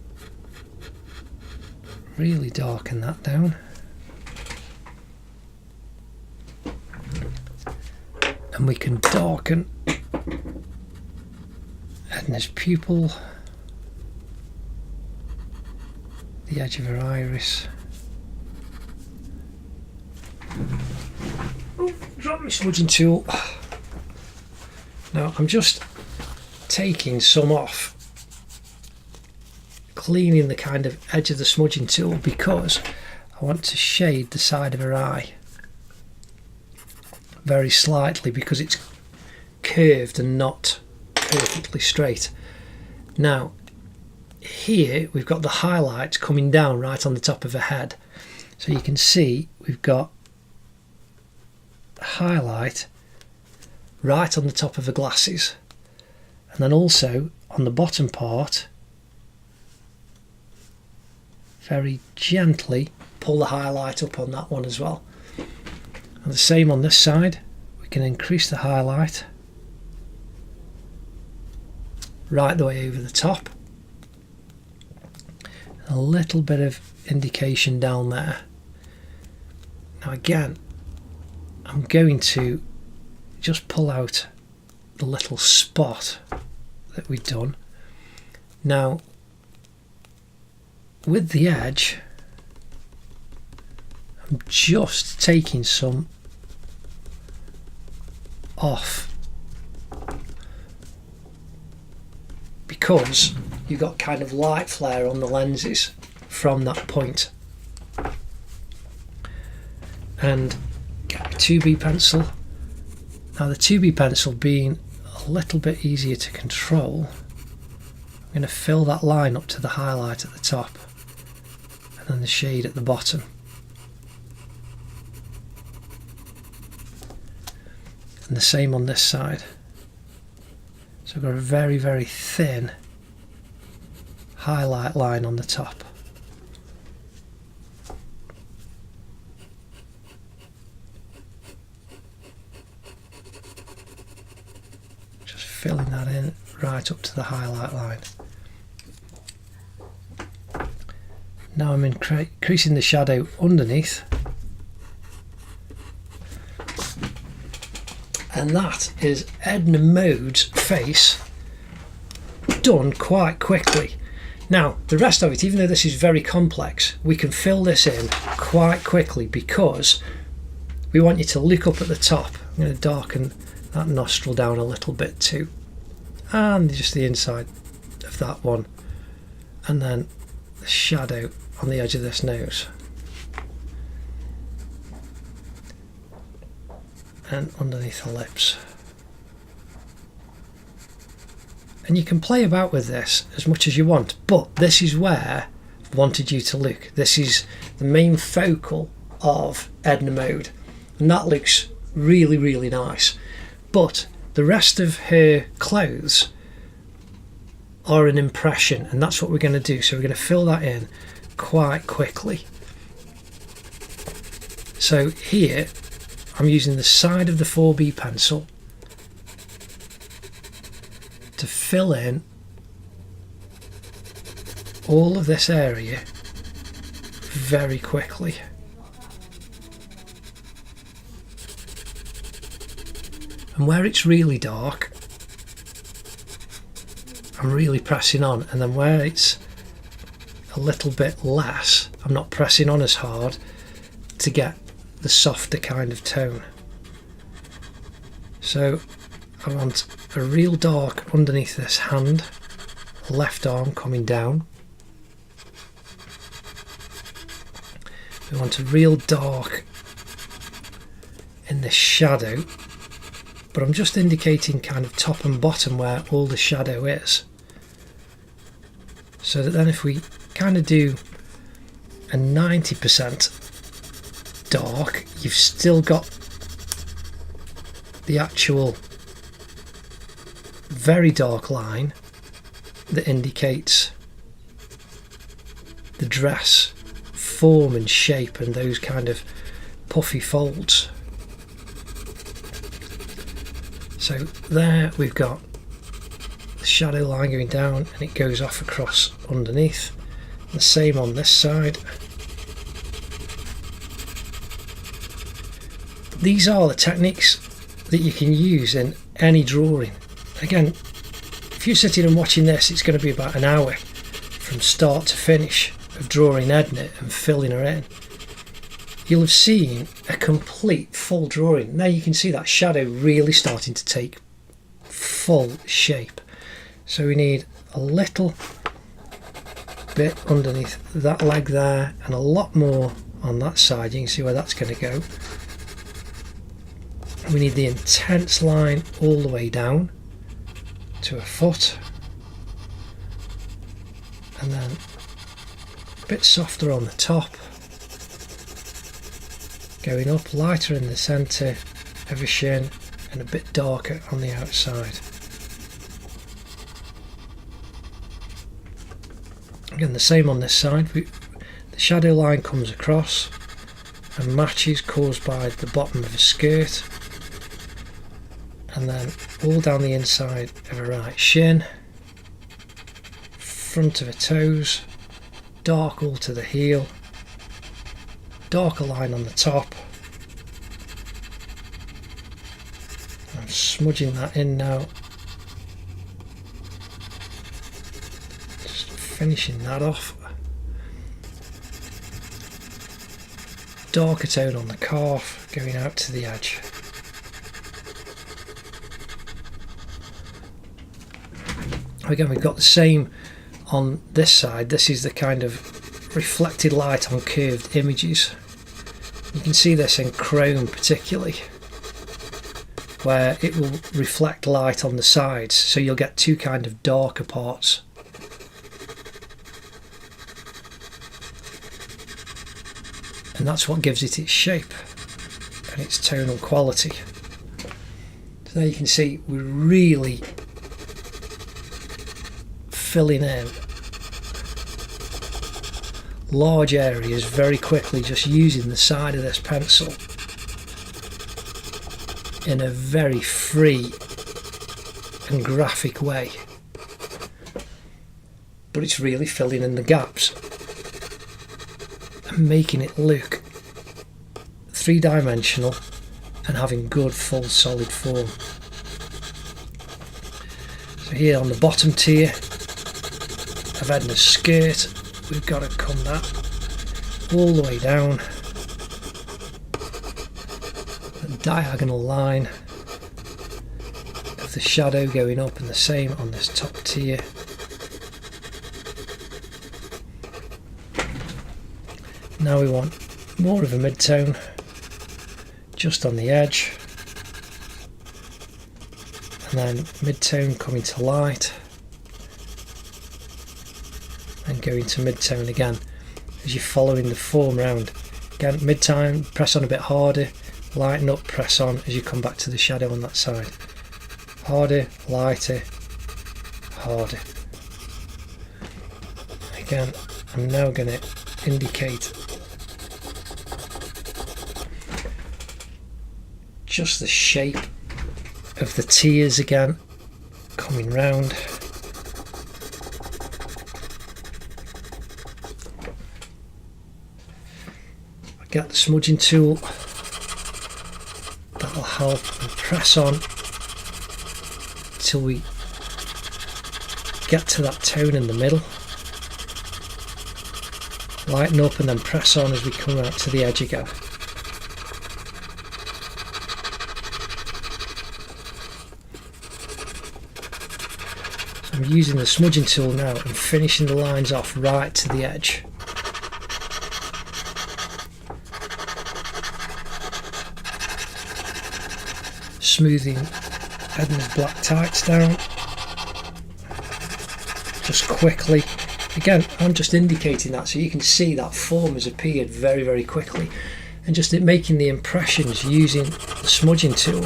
really darken that down. And we can darken Edna's pupil, the edge of her iris. Oh, drop my smudging tool. Now I'm just taking some off, cleaning the kind of edge of the smudging tool, because I want to shade the side of her eye very slightly, because it's curved and not perfectly straight. Now here we've got the highlights coming down right on the top of her head, so you can see we've got the highlight right on the top of the glasses, and then also on the bottom part, very gently pull the highlight up on that one as well. And the same on this side, we can increase the highlight right the way over the top. A little bit of indication down there. Now again, I'm going to just pull out the little spot that we've done. Now with the edge, I'm just taking some off, because you've got kind of light flare on the lenses from that point. And get my 2B pencil. Now the 2B pencil being a little bit easier to control, I'm going to fill that line up to the highlight at the top and then the shade at the bottom. And the same on this side. So I've got a very, very thin highlight line on the top. Just filling that in right up to the highlight line. Now I'm increasing the shadow underneath. And that is Edna Mode's face done quite quickly. Now the rest of it, even though this is very complex, we can fill this in quite quickly because we want you to look up at the top. I'm going to darken that nostril down a little bit too, and just the inside of that one, and then the shadow on the edge of this nose. and underneath ellipse. And you can play about with this as much as you want, but this is where I wanted you to look. This is the main focal of Edna Mode, and that looks really, really nice. But the rest of her clothes are an impression, and that's what we're going to do. So we're going to fill that in quite quickly. So here I'm using the side of the 4B pencil to fill in all of this area very quickly. And where it's really dark, I'm really pressing on, and then where it's a little bit less, I'm not pressing on as hard to get the softer kind of tone. So I want a real dark underneath this hand, left arm coming down. We want a real dark in this shadow, but I'm just indicating kind of top and bottom where all the shadow is. So that then if we kind of do a 90% dark, you've still got the actual very dark line that indicates the dress form and shape and those kind of puffy folds. So there we've got the shadow line going down, and it goes off across underneath. The same on this side. These are the techniques that you can use in any drawing. Again, if you're sitting and watching this, it's going to be about an hour from start to finish of drawing Edna and filling her in. You'll have seen a complete full drawing. Now you can see that shadow really starting to take full shape. So we need a little bit underneath that leg there, and a lot more on that side. You can see where that's going to go. We need the intense line all the way down to a foot, and then a bit softer on the top, going up, lighter in the centre of a shin, and a bit darker on the outside. Again, the same on this side. The shadow line comes across and matches, caused by the bottom of a skirt, and then all down the inside of a right shin, front of her toes, dark all to the heel, darker line on the top. I'm smudging that in now, just finishing that off. Darker tone on the calf, going out to the edge. Again, we've got the same on this side. This is the kind of reflected light on curved images. You can see this in chrome particularly, where it will reflect light on the sides, so you'll get two kind of darker parts. And that's what gives it its shape and its tonal quality. So there you can see we're really filling in large areas very quickly, just using the side of this pencil in a very free and graphic way, but it's really filling in the gaps and making it look three-dimensional and having good full solid form. So here on the bottom tier of Edna's skirt, we've got to come that all the way down, the diagonal line of the shadow going up, and the same on this top tier. Now we want more of a mid-tone just on the edge, then mid-tone coming to light, and going to mid-tone again as you're following the form round. Again, mid-tone, press on a bit harder, lighten up, press on as you come back to the shadow on that side. Harder, lighter, harder. Again, I'm now going to indicate just the shape of the tears again, coming round. I get the smudging tool, that'll help, and press on till we get to that tone in the middle. Lighten up and then press on as we come out to the edge again. I'm using the smudging tool now and finishing the lines off right to the edge. Smoothing Edna's black tights down just quickly. Again, I'm just indicating that so you can see that form has appeared very, very quickly, and just making the impressions using the smudging tool.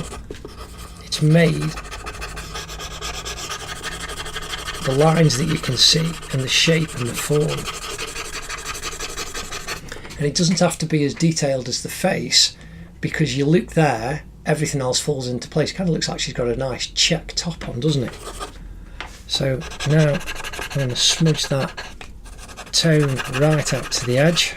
It's made the lines that you can see and the shape and the form, and it doesn't have to be as detailed as the face, because you look there, everything else falls into place. It kind of looks like she's got a nice check top on, doesn't it? So now I'm going to smudge that tone right out to the edge.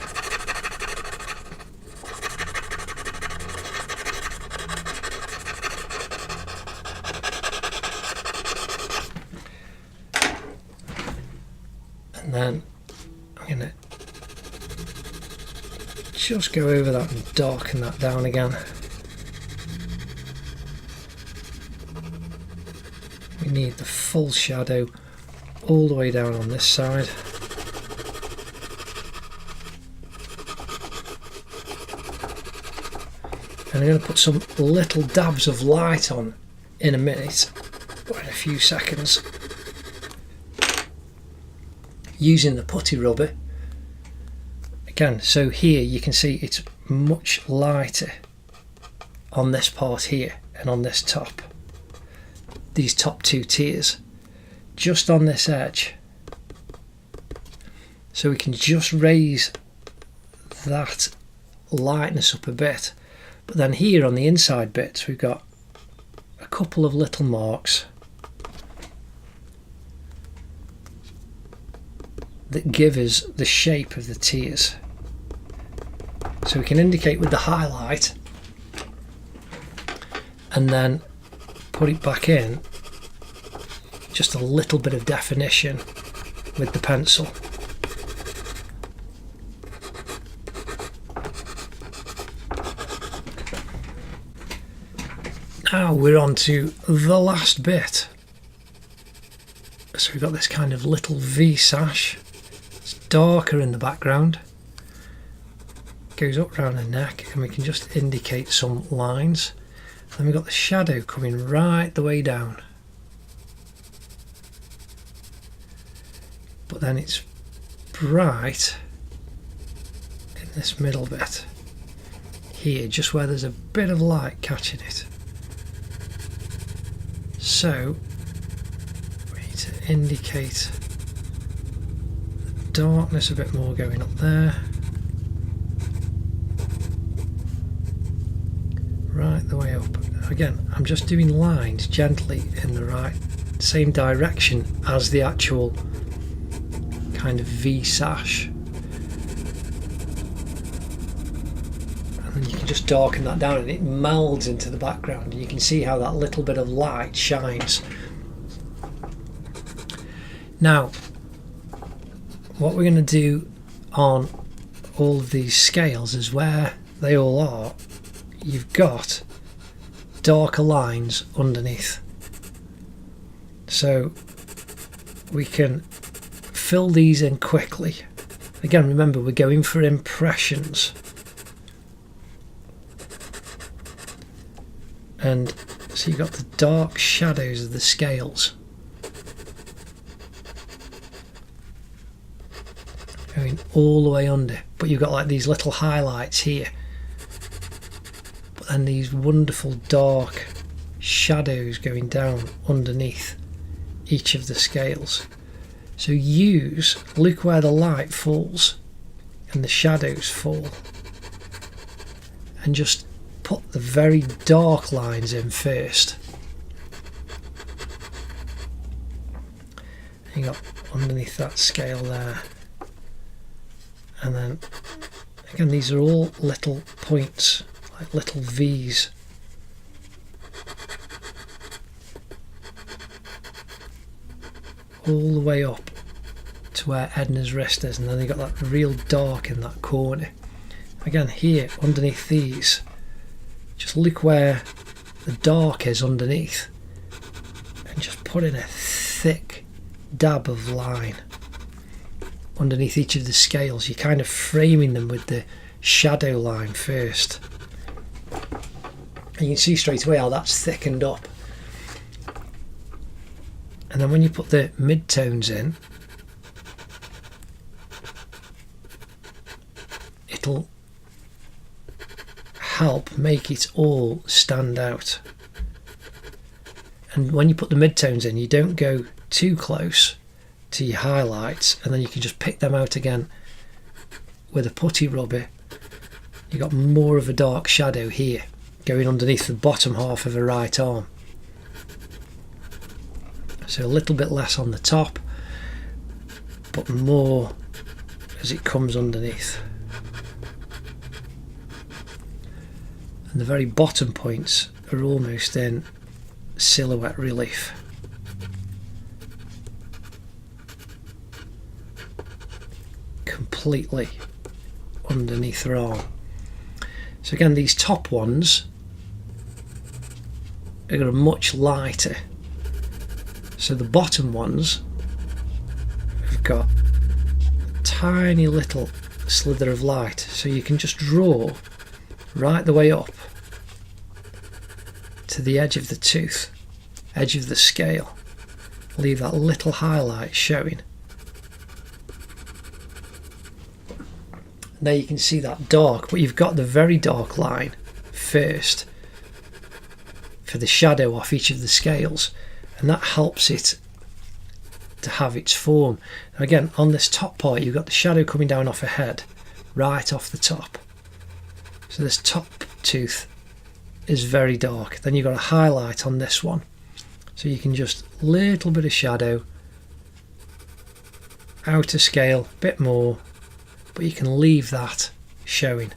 And then I'm going to just go over that and darken that down again. We need the full shadow all the way down on this side. And I'm going to put some little dabs of light on in a minute, or in a few seconds, using the putty rubber. Again, so here you can see it's much lighter on this part here and on this top. These top two tiers, just on this edge. So we can just raise that lightness up a bit. But then here on the inside bits, we've got a couple of little marks that give us the shape of the tiers. So we can indicate with the highlight and then put it back in, just a little bit of definition with the pencil. Now we're on to the last bit. So we've got this kind of little V sash. It's darker in the background. Goes up round the neck, and we can just indicate some lines. Then we've got the shadow coming right the way down. But then it's bright in this middle bit. Here, just where there's a bit of light catching it. So, we need to indicate the darkness a bit more going up there. Right the way up. Again, I'm just doing lines gently in the right, same direction as the actual kind of V sash. And then you can just darken that down and it melds into the background, and you can see how that little bit of light shines. Now, what we're going to do on all of these scales is where they all are, you've got darker lines underneath. So we can fill these in quickly. Again, remember, we're going for impressions. And So you've got the dark shadows of the scales going all the way under, but you've got like these little highlights here, but then these wonderful dark shadows going down underneath each of the scales. So look where the light falls and the shadows fall, and just put the very dark lines in first. You got underneath that scale there, and then again these are all little points, like little V's. All the way up to where Edna's wrist is, and then you got that real dark in that corner. Again here underneath these, just look where the dark is underneath, and just put in a thick dab of line underneath each of the scales. You're kind of framing them with the shadow line first, and you can see straight away how that's thickened up. And then when you put the mid-tones in, it'll help make it all stand out. And when you put the mid-tones in, you don't go too close to your highlights, and then you can just pick them out again with a putty rubber. You've got more of a dark shadow here going underneath the bottom half of a right arm. So a little bit less on the top, but more as it comes underneath. And the very bottom points are almost in silhouette relief. Completely underneath her arm. So again, these top ones are much lighter. So the bottom ones have got a tiny little slither of light, so you can just draw right the way up to the edge of the tooth, edge of the scale. Leave that little highlight showing. There you can see that dark, but you've got the very dark line first for the shadow off each of the scales, and that helps it to have its form. Now again, on this top part, you've got the shadow coming down off her head, right off the top. So this top tooth is very dark. Then you've got a highlight on this one, so you can just little bit of shadow, outer scale, bit more, but you can leave that showing.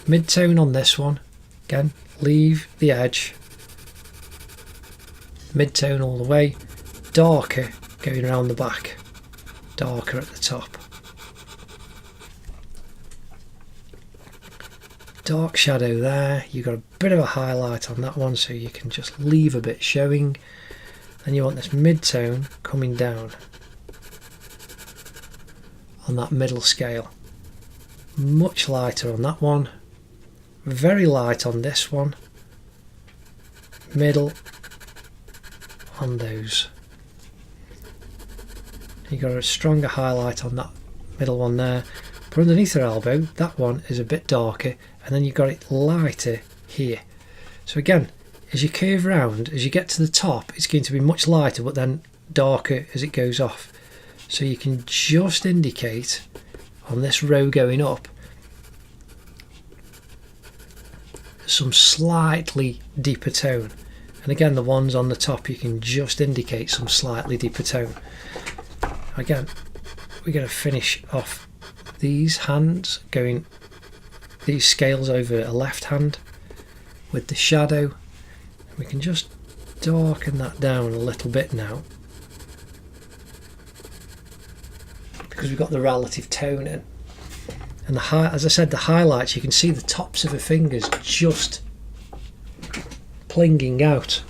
Mid-tone on this one, again, leave the edge. Mid-tone all the way, darker going around the back, darker at the top. Dark shadow there, you've got a bit of a highlight on that one, so you can just leave a bit showing. Then you want this mid-tone coming down on that middle scale. Much lighter on that one, very light on this one, middle on those. You got a stronger highlight on that middle one there, but underneath her elbow that one is a bit darker, and then you've got it lighter here. So again, as you curve around, as you get to the top, it's going to be much lighter but then darker as it goes off. So you can just indicate on this row going up some slightly deeper tone, and again the ones on the top you can just indicate some slightly deeper tone. Again, we're going to finish off these hands, going these scales over a left hand with the shadow. We can just darken that down a little bit now, because we've got the relative tone in. And as I said, the highlights, you can see the tops of her fingers just plinging out.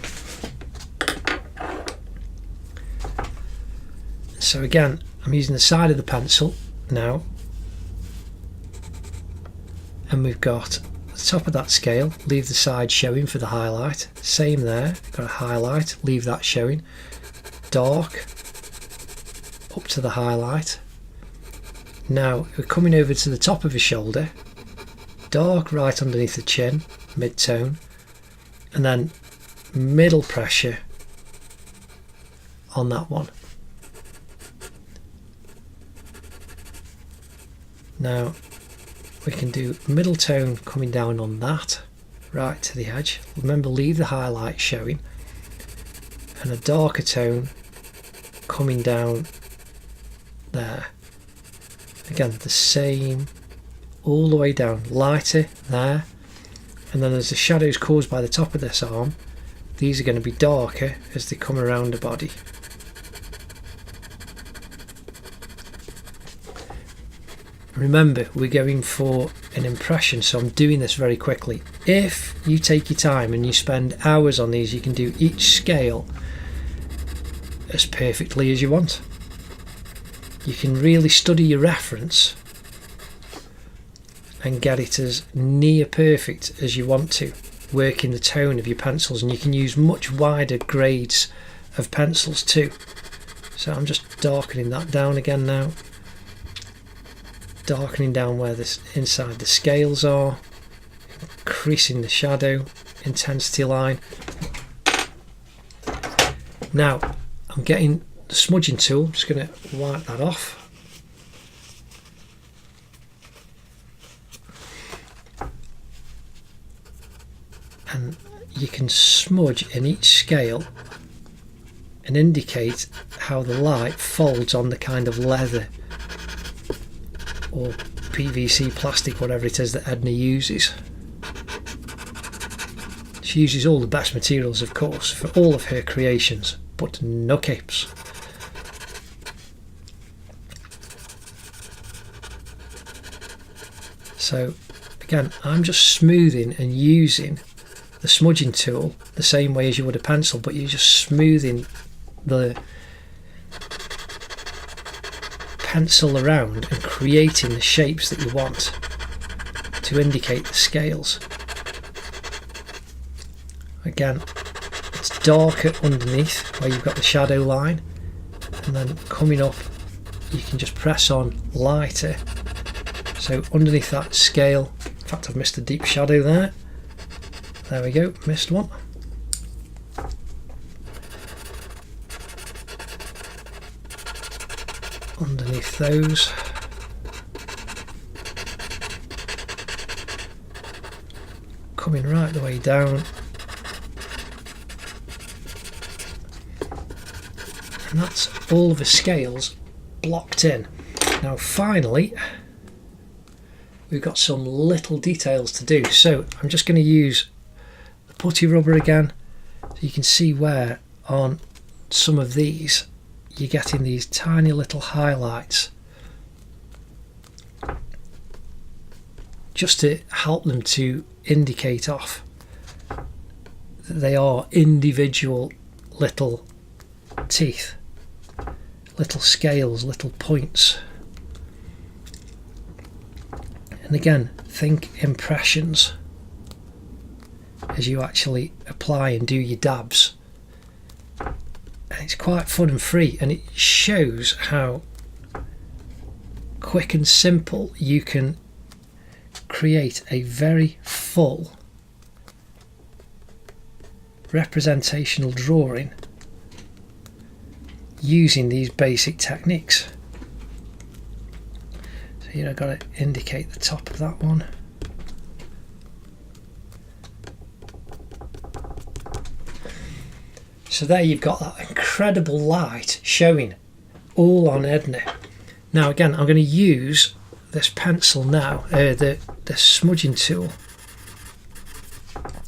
So again, I'm using the side of the pencil now, and we've got the top of that scale, leave the side showing for the highlight. Same there, got a highlight, leave that showing. Dark up to the highlight. Now we're coming over to the top of his shoulder, dark right underneath the chin, mid-tone, and then middle pressure on that one. Now we can do middle tone coming down on that, right to the edge. Remember, leave the highlight showing, and a darker tone coming down there. Again, the same all the way down, lighter there, and then as the shadows caused by the top of this arm, these are going to be darker as they come around the body. Remember, we're going for an impression, so I'm doing this very quickly. If you take your time and you spend hours on these, you can do each scale as perfectly as you want. You can really study your reference and get it as near perfect as you want to, working the tone of your pencils, and you can use much wider grades of pencils too. So I'm just darkening that down again now, darkening down where this inside the scales are, increasing the shadow intensity line. Now I'm getting the smudging tool, just going to wipe that off. And you can smudge in each scale and indicate how the light folds on the kind of leather or PVC plastic, whatever it is that Edna uses. She uses all the best materials, of course, for all of her creations, but no capes. So again, I'm just smoothing and using the smudging tool the same way as you would a pencil, but you're just smoothing the pencil around and creating the shapes that you want to indicate the scales. Again, it's darker underneath where you've got the shadow line, and then coming up you can just press on lighter. So underneath that scale, in fact I've missed a deep shadow there. There we go, missed one. Underneath those. Coming right the way down. And that's all of the scales blocked in. Now finally, we've got some little details to do. So I'm just going to use the putty rubber again, so you can see where on some of these you're getting these tiny little highlights, just to help them to indicate off that they are individual little teeth, little scales, little points. And again, think impressions as you actually apply and do your dabs. And it's quite fun and free, and it shows how quick and simple you can create a very full representational drawing using these basic techniques. So here I've got to indicate the top of that one. So there you've got that incredible light showing all on Edna. Now again, I'm going to use this pencil now, the smudging tool,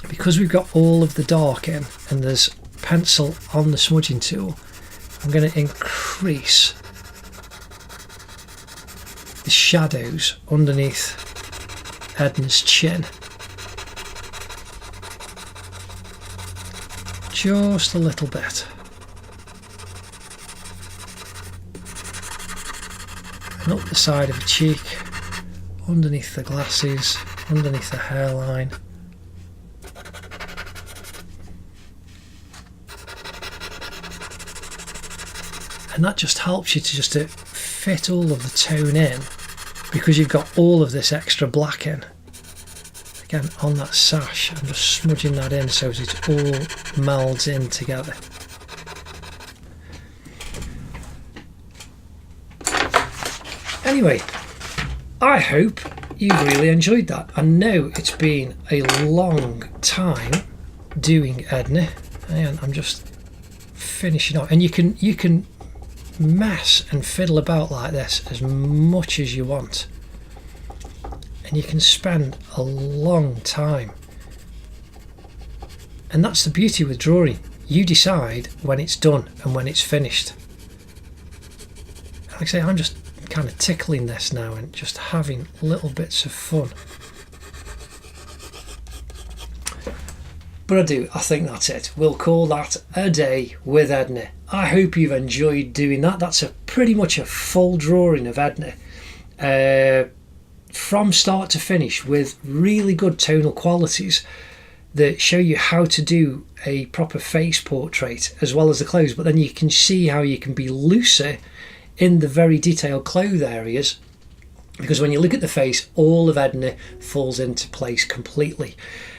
because we've got all of the dark in and there's pencil on the smudging tool. I'm going to increase the shadows underneath Edna's chin just a little bit, and up the side of the cheek, underneath the glasses, underneath the hairline. And that just helps you to fit all of the tone in, because you've got all of this extra black in. Again, on that sash, I'm just smudging that in so that it all melds in together. Anyway, I hope you've really enjoyed that. I know it's been a long time doing Edna, and I'm just finishing off. And you can mess and fiddle about like this as much as you want, and you can spend a long time. And that's the beauty with drawing. You decide when it's done and when it's finished. Like I say, I'm just kind of tickling this now and just having little bits of fun. But I think that's it. We'll call that a day with Edna. I hope you've enjoyed doing that. That's pretty much a full drawing of Edna, from start to finish, with really good tonal qualities that show you how to do a proper face portrait as well as the clothes. But then you can see how you can be looser in the very detailed clothes areas, because when you look at the face, all of Edna falls into place completely.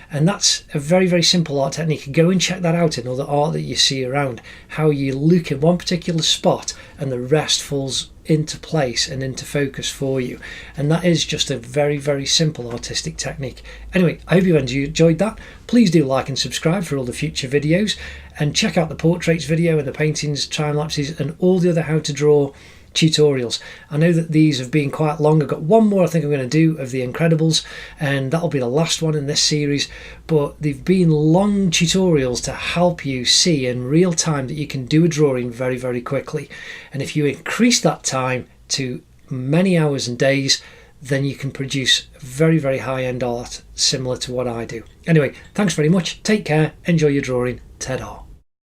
And that's a very, very simple art technique. Go and check that out in other art that you see around, how you look in one particular spot and the rest falls into place and into focus for you. And that is just a very, very simple artistic technique. Anyway, I hope you enjoyed that. Please do like and subscribe for all the future videos, and check out the portraits video and the paintings, time lapses, and all the other how to draw tutorials. I know that these have been quite long. I've got one more I think I'm going to do of The Incredibles, and that'll be the last one in this series. But they've been long tutorials to help you see in real time that you can do a drawing very, very quickly. And if you increase that time to many hours and days, then you can produce very, very high-end art similar to what I do. Anyway, thanks very much. Take care. Enjoy your drawing. Ta-da.